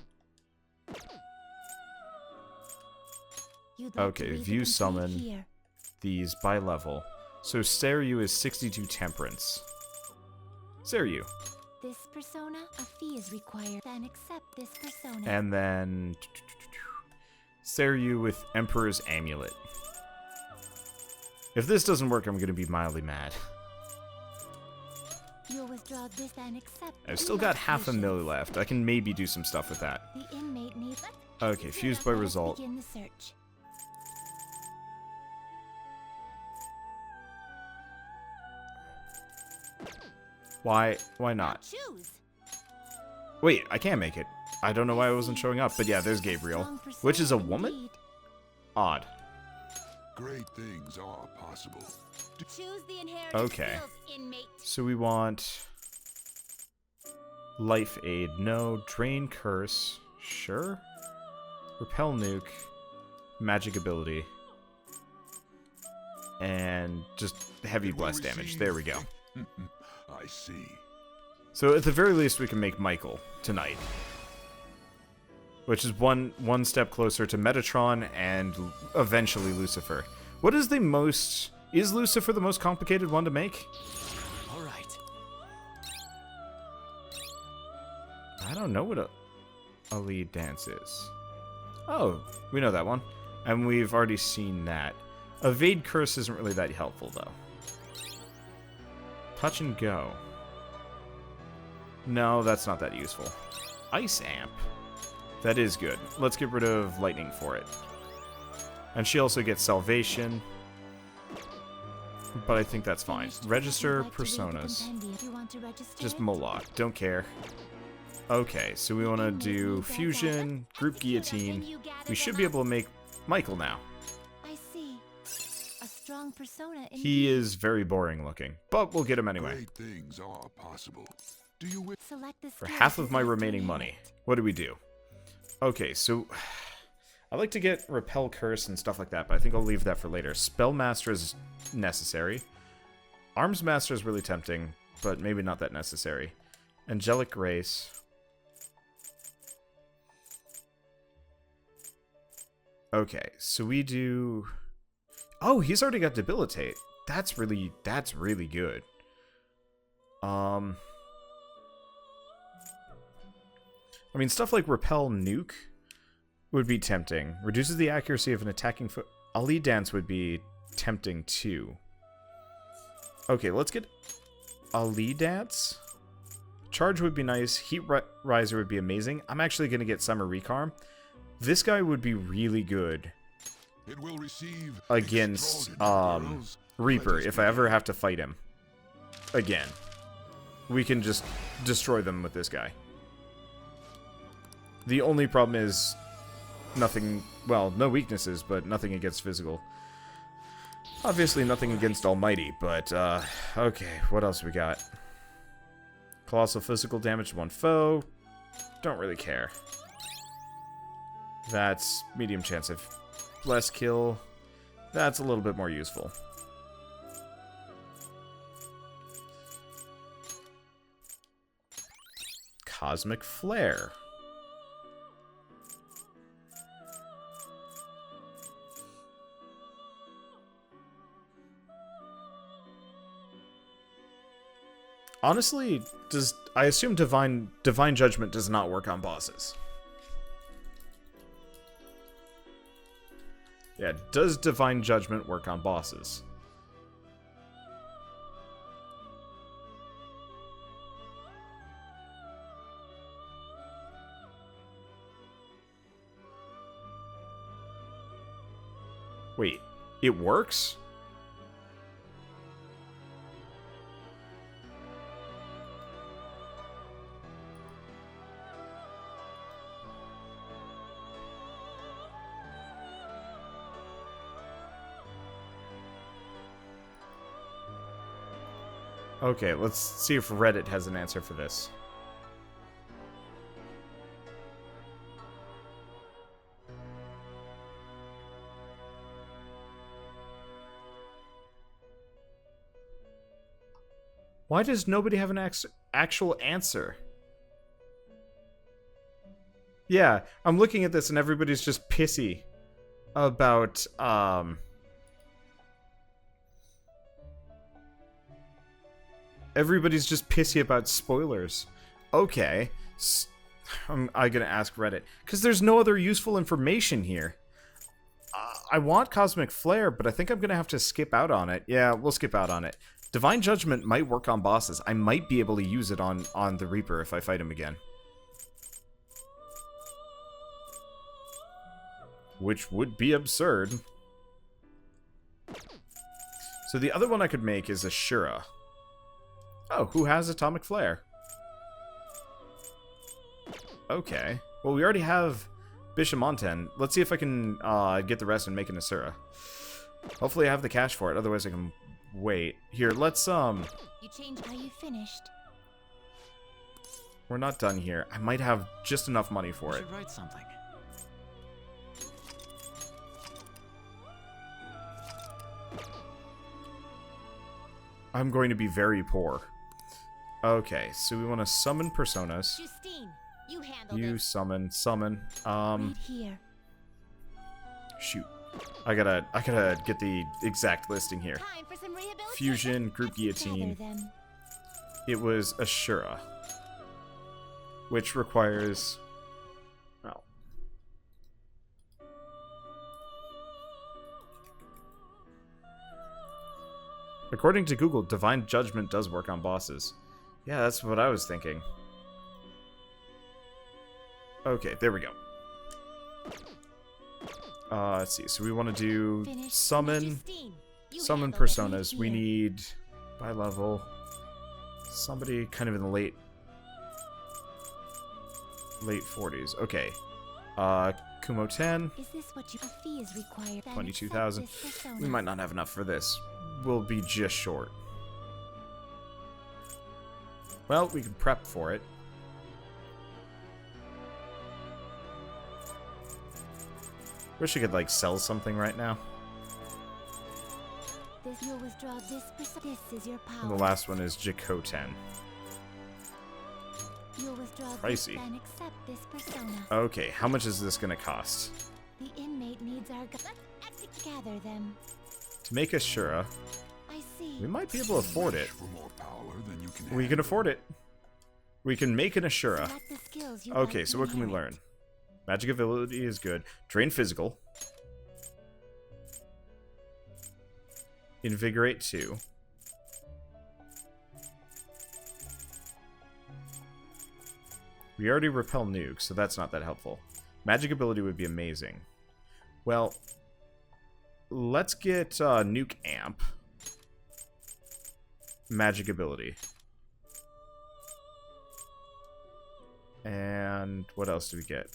Okay, view summon these by level. So Seryu is 62 temperance. Seryu. This persona, a fee is required. Then accept this persona. And then Seryu with Emperor's Amulet. If this doesn't work, I'm gonna be mildly mad. You'll withdraw this and accept. I've still got half a mil left. I can maybe do some stuff with that. The inmate needs. Okay, fused by result. Begin the search. Why not? Choose. Wait, I can't make it. I don't know why it wasn't showing up, but yeah, there's Gabriel. Which is a woman? Odd. Great things are possible. Choose the inherited Okay. skills, inmate. So we want Life Aid, no. Drain Curse, sure. Repel Nuke, Magic Ability, and just Heavy Blast damage. There we go. I see. So at the very least, we can make Michael tonight, which is one step closer to Metatron and eventually Lucifer. What is the most? Is Lucifer the most complicated one to make? All right. I don't know what a lead dance is. Oh, we know that one, and we've already seen that. Evade Curse isn't really that helpful though. Touch and Go. No, that's not that useful. Ice Amp. That is good. Let's get rid of Lightning for it. And she also gets Salvation. But I think that's fine. Register Personas. Just Moloch. Don't care. Okay, so we want to do Fusion, Group Guillotine. We should be able to make Michael now. I see. A strong persona. He is very boring looking, but we'll get him anyway. Great things are possible. Do you select this for half of my remaining money? What do we do? Okay, so I like to get Repel Curse and stuff like that, but I think I'll leave that for later. Spellmaster is necessary. Arms Master is really tempting, but maybe not that necessary. Angelic Grace. Okay, so we do... Oh, he's already got Debilitate. That's really good. I mean, stuff like Repel Nuke would be tempting. Reduces the accuracy of an attacking foot. Ali Dance would be tempting too. Okay, let's get Ali Dance. Charge would be nice. Heat Riser would be amazing. I'm actually going to get Summer Recarm. This guy would be really good It will receive against Reaper if I ever have to fight him again. We can just destroy them with this guy. The only problem is nothing, well, no weaknesses, but nothing against physical. Obviously nothing against Almighty, but, okay, what else we got? Colossal physical damage to one foe. Don't really care. That's medium chance of less kill. That's a little bit more useful. Cosmic Flare. Honestly, I assume Divine Judgment does not work on bosses. Yeah, does Divine Judgment work on bosses? Wait, it works? Okay, let's see if Reddit has an answer for this. Why does nobody have an actual answer? Yeah, I'm looking at this and everybody's just pissy about, everybody's just pissy about spoilers. Okay. I'm gonna ask Reddit. Because there's no other useful information here. I want Cosmic Flare, but I think I'm gonna have to skip out on it. Yeah, we'll skip out on it. Divine Judgment might work on bosses. I might be able to use it on the Reaper if I fight him again. Which would be absurd. So the other one I could make is Ashura. Oh, who has Atomic Flare? Okay. Well, we already have Bishamonten. Let's see if I can get the rest and make an Asura. Hopefully I have the cash for it, otherwise I can wait. Here, let's You changed. Are you finished? We're not done here. I might have just enough money for it. Should write something. I'm going to be very poor. Okay, so we want to summon personas. Justine, you handle You this. summon. Right here. Shoot. I gotta get the exact listing here. Time for some rehabilitation. Fusion, group Gather guillotine. them. It was Ashura, which requires, well, according to Google, Divine Judgment does work on bosses. Yeah, that's what I was thinking. Okay, there we go. Let's see. So we want to do summon personas. We need by level somebody kind of in the late 40s. Okay. Kumo 10. Is this what you? A fee is required. 22,000. We might not have enough for this. We'll be just short. Well, we can prep for it. Wish I could, like, sell something right now. You'll withdraw this is your power. And the last one is Jakoten. You'll withdraw Pricey. this and accept this persona. Okay, how much is this gonna cost? The inmate needs our gather them. To make Ashura, I see. we might be able to afford it. For more power than you can We can afford it. We can make an Ashura. Select the skills you'd Okay, like so to what can we inherit. learn? Magic ability is good. Drain physical. Invigorate 2. We already repel nukes, so that's not that helpful. Magic ability would be amazing. Well, let's get nuke amp. Magic ability. And what else do we get?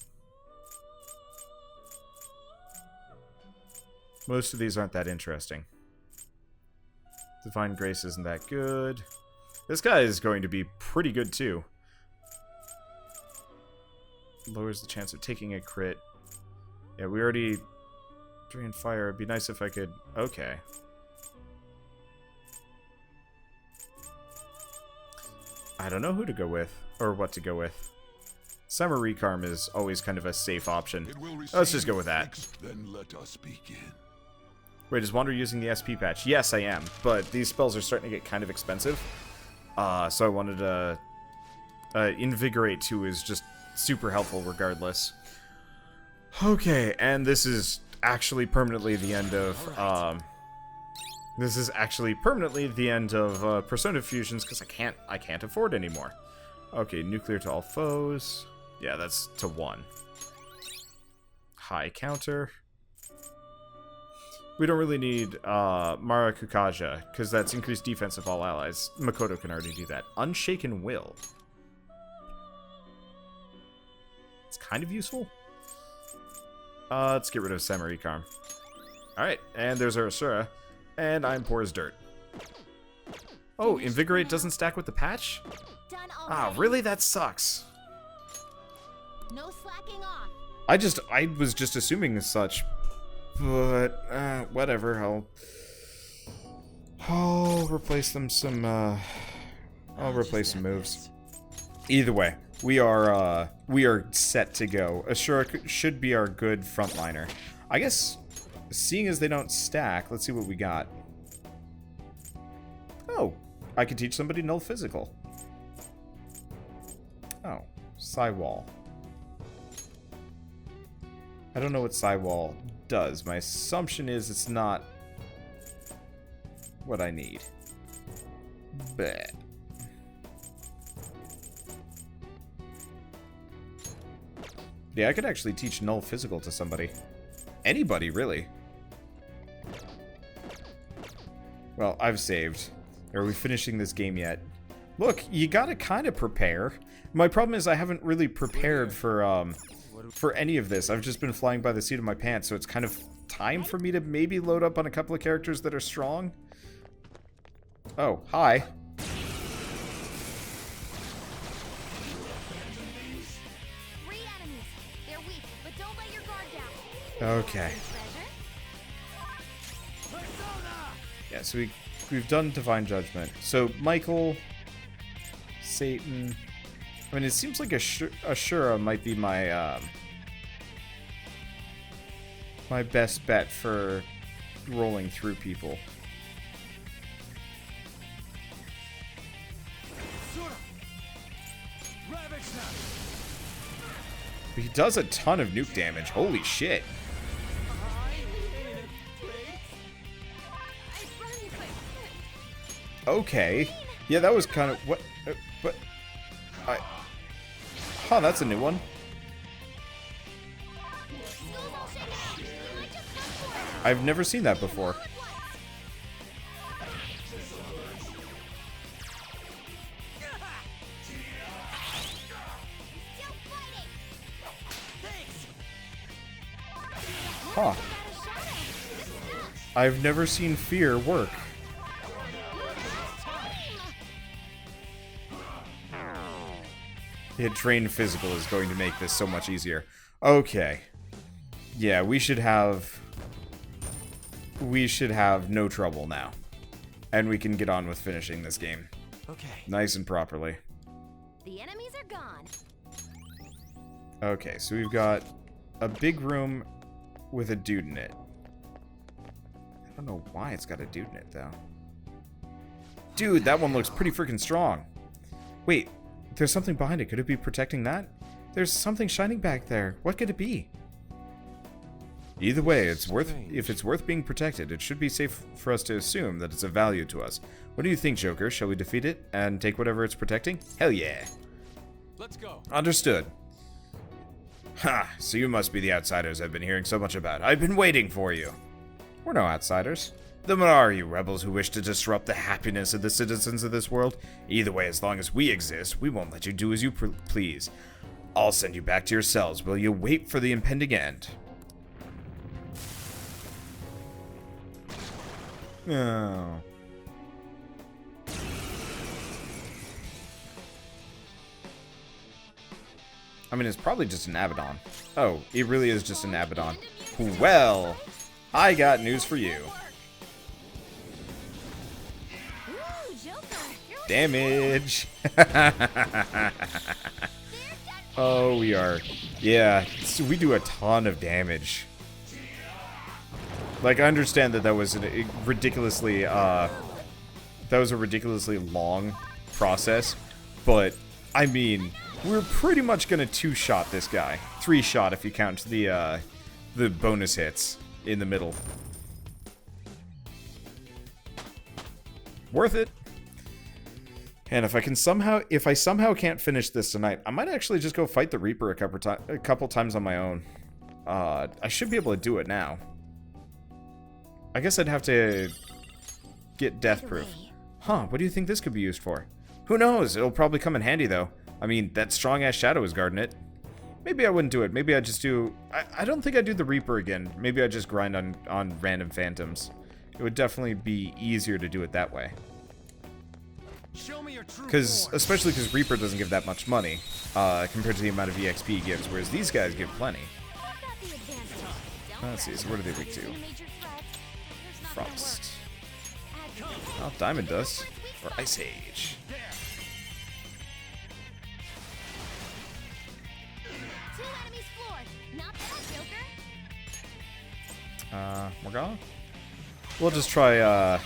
Most of these aren't that interesting. Divine Grace isn't that good. This guy is going to be pretty good too. Lowers the chance of taking a crit. Yeah, we already drained fire. It'd be nice if I could... Okay. I don't know who to go with, or what to go with. Summer Recarm is always kind of a safe option. Let's just go with that. Then let us begin. Wait, is Wander using the SP patch? Yes, I am, but these spells are starting to get kind of expensive. So I wanted to... Invigorate 2 is just super helpful regardless. Okay, and this is actually permanently the end of... This is actually permanently the end of Persona fusions because I can't afford anymore. Okay, nuclear to all foes. Yeah, that's to 1. High counter. We don't really need Mara Kukaja because that's increased defense of all allies. Makoto can already do that. Unshaken Will. It's kind of useful. Let's get rid of Samarikam. Alright, and there's our Asura. And I'm poor as dirt. Oh, Invigorate doesn't stack with the patch? Ah, really? That sucks. No slacking off. I was just assuming as such. But, whatever. I'll replace them some, I'll replace some moves. Either way, we are set to go. Asura should be our good frontliner. I guess, seeing as they don't stack, let's see what we got. Oh, I could teach somebody null physical. Oh, Psywall. I don't know what Psywall does. My assumption is it's not what I need. But yeah, I could actually teach null physical to somebody. Anybody, really. Well, I've saved. Are we finishing this game yet? Look, you gotta kind of prepare. My problem is I haven't really prepared for any of this. I've just been flying by the seat of my pants, so it's kind of time for me to maybe load up on a couple of characters that are strong. Oh, hi. Okay. Yeah, so we've done Divine Judgment. So Michael, Satan. I mean, it seems like Ashura might be my my best bet for rolling through people. He does a ton of nuke damage. Holy shit. Okay. Yeah, that was kind of... What? Huh, that's a new one. I've never seen that before. Huh. I've never seen fear work. Yeah, trained physical is going to make this so much easier. Okay. Yeah, we should have no trouble now. And we can get on with finishing this game. Okay. Nice and properly. The enemies are gone. Okay, so we've got a big room with a dude in it. I don't know why it's got a dude in it, though. Dude, that one looks pretty freaking strong. Wait, there's something behind it. Could it be protecting that? There's something shining back there. What could it be? Either way, if it's worth being protected, it should be safe for us to assume that it's of value to us. What do you think, Joker? Shall we defeat it and take whatever it's protecting? Hell yeah. Let's go. Understood. Ha, so you must be the outsiders I've been hearing so much about. I've been waiting for you. We're no outsiders. Then what are you, rebels who wish to disrupt the happiness of the citizens of this world? Either way, as long as we exist, we won't let you do as you please. I'll send you back to your cells. Will you wait for the impending end? Oh. I mean, it's probably just an Abaddon. Oh, it really is just an Abaddon. Well, I got news for you. Damage! Oh, we are. Yeah, so we do a ton of damage. Like, I understand that that was a ridiculously long process, but I mean, we're pretty much gonna 2-shot this guy. 3-shot if you count the bonus hits in the middle. Worth it. And if I somehow can't finish this tonight, I might actually just go fight the Reaper a couple times on my own. I should be able to do it now. I guess I'd have to get death proof. Huh, what do you think this could be used for? Who knows? It'll probably come in handy though. I mean, that strong-ass shadow is guarding it. Maybe I wouldn't do it. Maybe I'd just do... I don't think I'd do the Reaper again. Maybe I'd just grind on random phantoms. It would definitely be easier to do it that way. Especially because Reaper doesn't give that much money compared to the amount of EXP he gives, whereas these guys give plenty. Let's see, so what are they weak to? Frost. Oh, Diamond Dust. Or Ice Age. Morgana? We'll just try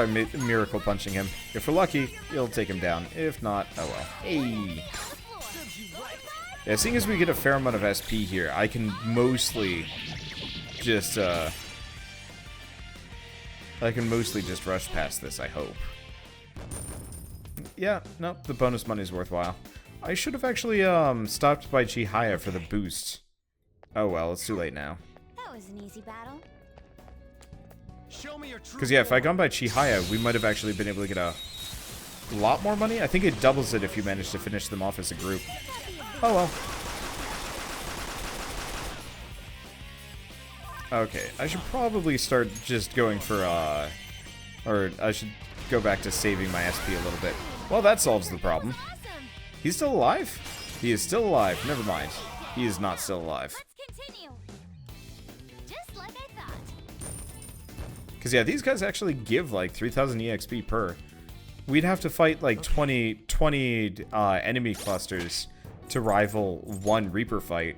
Miracle Punching him. If we're lucky, it'll take him down. If not, oh well. Hey! Yeah, seeing as we get a fair amount of SP here, I can mostly just, rush past this, I hope. Yeah, nope, the bonus money's worthwhile. I should have actually, stopped by Chihaya for the boost. Oh well, it's too late now. That was an easy battle. Because yeah, if I'd gone by Chihaya, we might have actually been able to get a lot more money. I think it doubles it if you manage to finish them off as a group. Oh well. Okay, I should probably start just going for, or I should go back to saving my SP a little bit. Well, that solves the problem. He's still alive? He is still alive. Never mind. He is not still alive. Because, yeah, these guys actually give, like, 3,000 EXP per. We'd have to fight, like, 20 enemy clusters to rival one Reaper fight.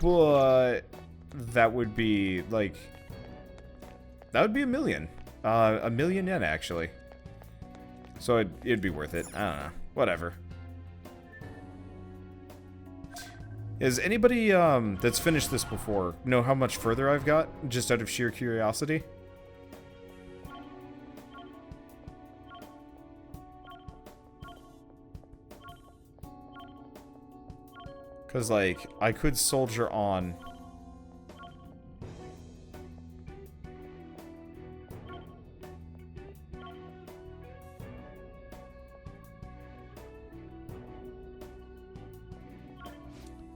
But that would be, like... That would be 1 million. 1 million yen, actually. So it'd be worth it. I don't know. Whatever. Is anybody that's finished this before know how much further I've got? Just out of sheer curiosity? Because, like, I could soldier on.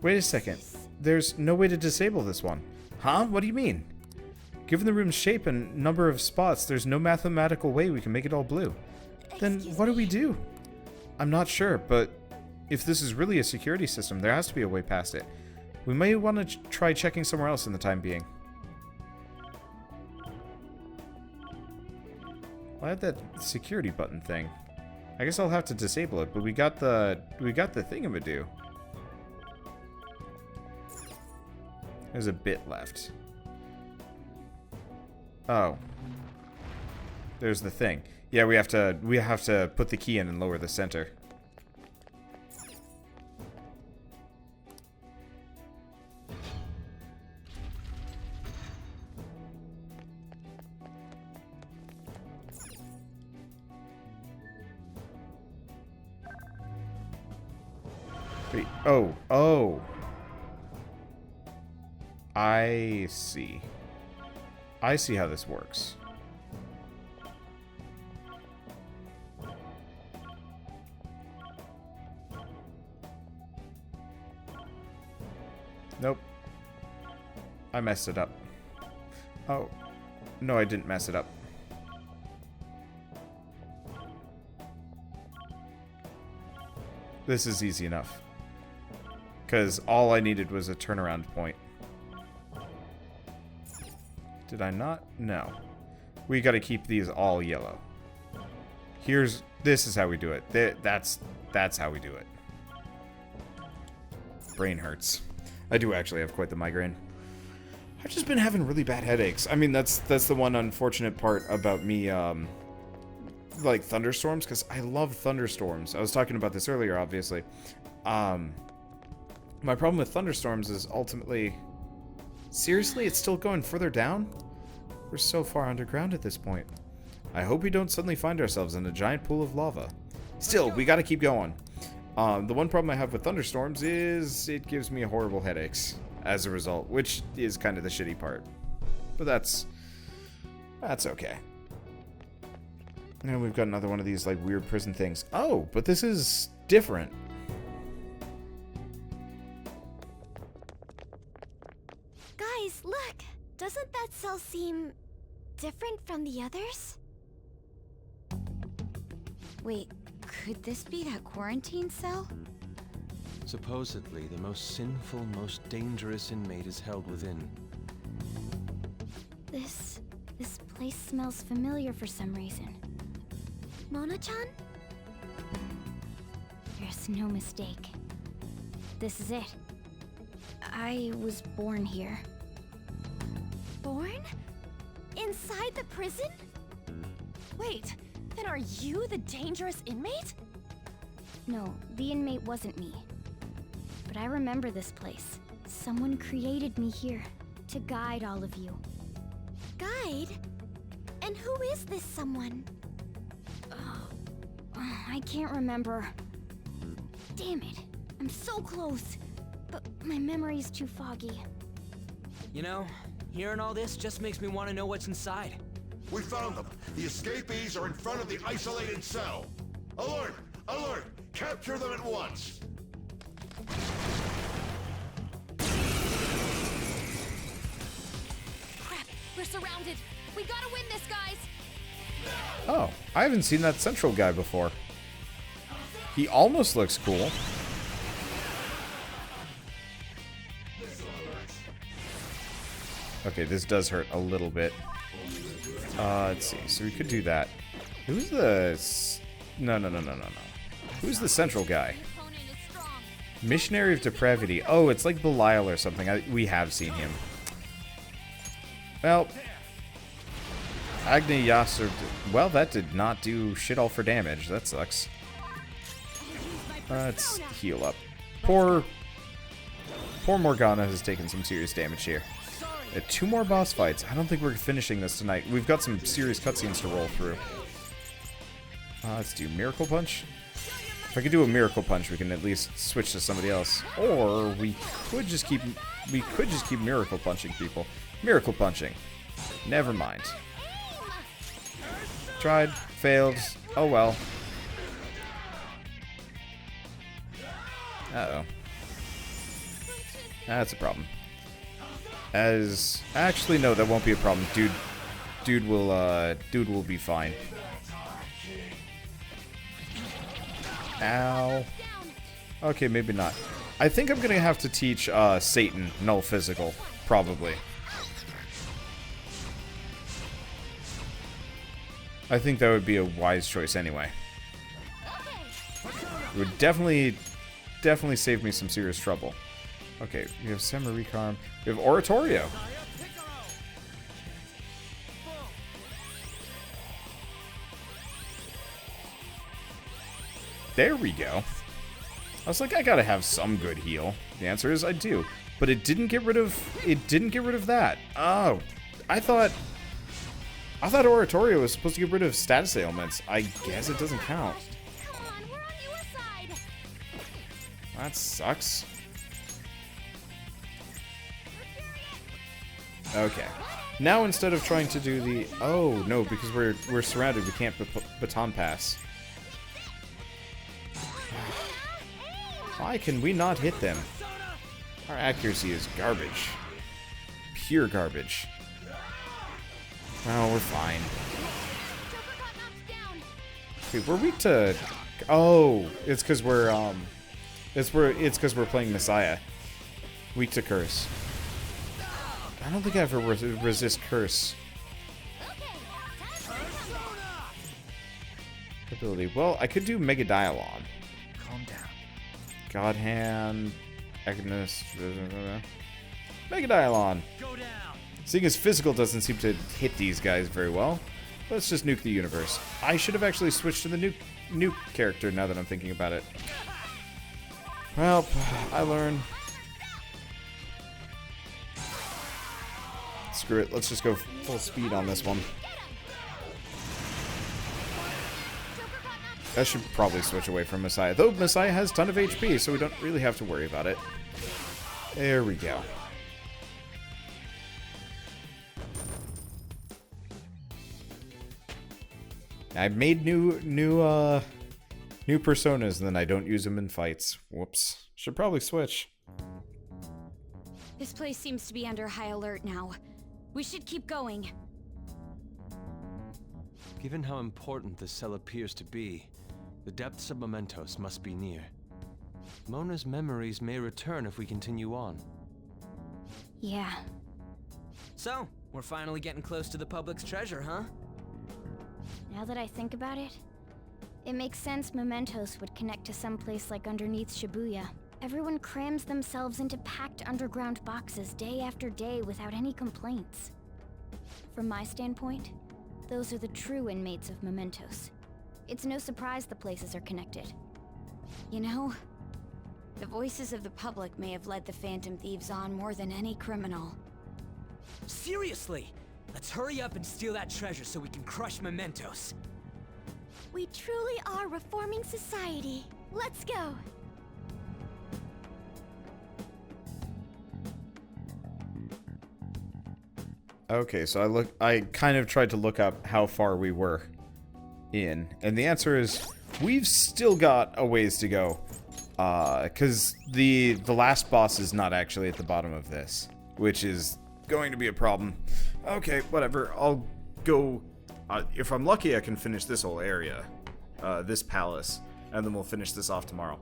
Wait a second. There's no way to disable this one. Huh? What do you mean? Given the room's shape and number of spots, there's no mathematical way we can make it all blue. Then what do we do? I'm not sure, but if this is really a security system, there has to be a way past it. We may want to try checking somewhere else in the time being. I have that security button thing. I guess I'll have to disable it, but we got the thingamadoo. There's a bit left. Oh. There's the thing. Yeah, we have to put the key in and lower the center. Wait, oh. I see. I see how this works. Nope. I messed it up. Oh. No, I didn't mess it up. This is easy enough. Because all I needed was a turnaround point. Did I not? No. We gotta keep these all yellow. This is how we do it. That's how we do it. Brain hurts. I do actually have quite the migraine. I've just been having really bad headaches. I mean, that's the one unfortunate part about me like thunderstorms, because I love thunderstorms. I was talking about this earlier, obviously. My problem with thunderstorms is ultimately, seriously, it's still going further down? We're so far underground at this point. I hope we don't suddenly find ourselves in a giant pool of lava. Still, we gotta keep going. The one problem I have with thunderstorms is it gives me horrible headaches as a result, which is kind of the shitty part. But that's okay. And we've got another one of these like weird prison things. Oh, but this is different. Guys, look! Doesn't that cell seem different from the others? Wait, could this be that quarantine cell? Supposedly, the most sinful, most dangerous inmate is held within. This place smells familiar for some reason. Mona-chan? There's no mistake. This is it. I was born here. Born? Inside the prison? Wait, then are you the dangerous inmate? No, the inmate wasn't me. But I remember this place. Someone created me here to guide all of you. Guide? And who is this someone? I can't remember. Damn it. I'm so close. But my memory's too foggy. You know, hearing all this just makes me want to know what's inside. We found them. The escapees are in front of the isolated cell. Alert! Alert! Capture them at once! Crap, we're surrounded. We gotta win this, guys! Oh, I haven't seen that central guy before. He almost looks cool. Okay, this does hurt a little bit. Let's see. So we could do that. Who's the... No. Who's the central guy? Missionary of Depravity. Oh, it's like Belial or something. We have seen him. Well... Agni Yasser... Well, that did not do shit all for damage. That sucks. Let's heal up. Poor Morgana has taken some serious damage here. 2 more boss fights. I don't think we're finishing this tonight. We've got some serious cutscenes to roll through. Let's do Miracle Punch. If I could do a Miracle Punch, we can at least switch to somebody else. Or we could just keep Miracle Punching people. Miracle Punching. Never mind. Tried, failed. Oh well. Uh-oh. That's a problem. Actually, no, that won't be a problem. Dude will be fine. Ow. Okay, maybe not. I think I'm gonna have to teach Satan null physical, probably. I think that would be a wise choice anyway. It would definitely save me some serious trouble. Okay, we have Semiricarm. We have Oratorio. There we go. I was like, I gotta have some good heal. The answer is I do. But it didn't get rid of that. Oh. I thought Oratorio was supposed to get rid of status ailments. I guess it doesn't count. That sucks. Okay. Now instead of trying to do the... Oh, no, because we're surrounded. We can't baton pass. Why can we not hit them? Our accuracy is garbage. Pure garbage. Oh, we're fine. Okay, we're weak to... Oh, it's because we're, it's because we're playing Messiah. Weak to Curse. I don't think I ever resist Curse. Ability. Well, I could do Mega Dialon. Calm down. God Hand. Agnes. Mega Dialon. Seeing as physical doesn't seem to hit these guys very well. Let's just nuke the universe. I should have actually switched to the nuke character now that I'm thinking about it. Well, I learn. Screw it, let's just go full speed on this one. I should probably switch away from Messiah, though Messiah has a ton of HP, so we don't really have to worry about it. There we go. I've made new personas, and then I don't use them in fights. Whoops. Should probably switch. This place seems to be under high alert now. We should keep going. Given how important this cell appears to be, the depths of Mementos must be near. Mona's memories may return if we continue on. Yeah. So, we're finally getting close to the public's treasure, huh? Now that I think about it, it makes sense Mementos would connect to some place like underneath Shibuya. Everyone crams themselves into packed underground boxes day after day without any complaints. From my standpoint, those are the true inmates of Mementos. It's no surprise the places are connected. You know, the voices of the public may have led the Phantom Thieves on more than any criminal. Seriously! Let's hurry up and steal that treasure so we can crush Mementos. We truly are reforming society. Let's go! Okay, so I kind of tried to look up how far we were in, and the answer is we've still got a ways to go. Because the last boss is not actually at the bottom of this, which is going to be a problem. Okay, whatever. I'll go. If I'm lucky, I can finish this whole area, this palace, and then we'll finish this off tomorrow.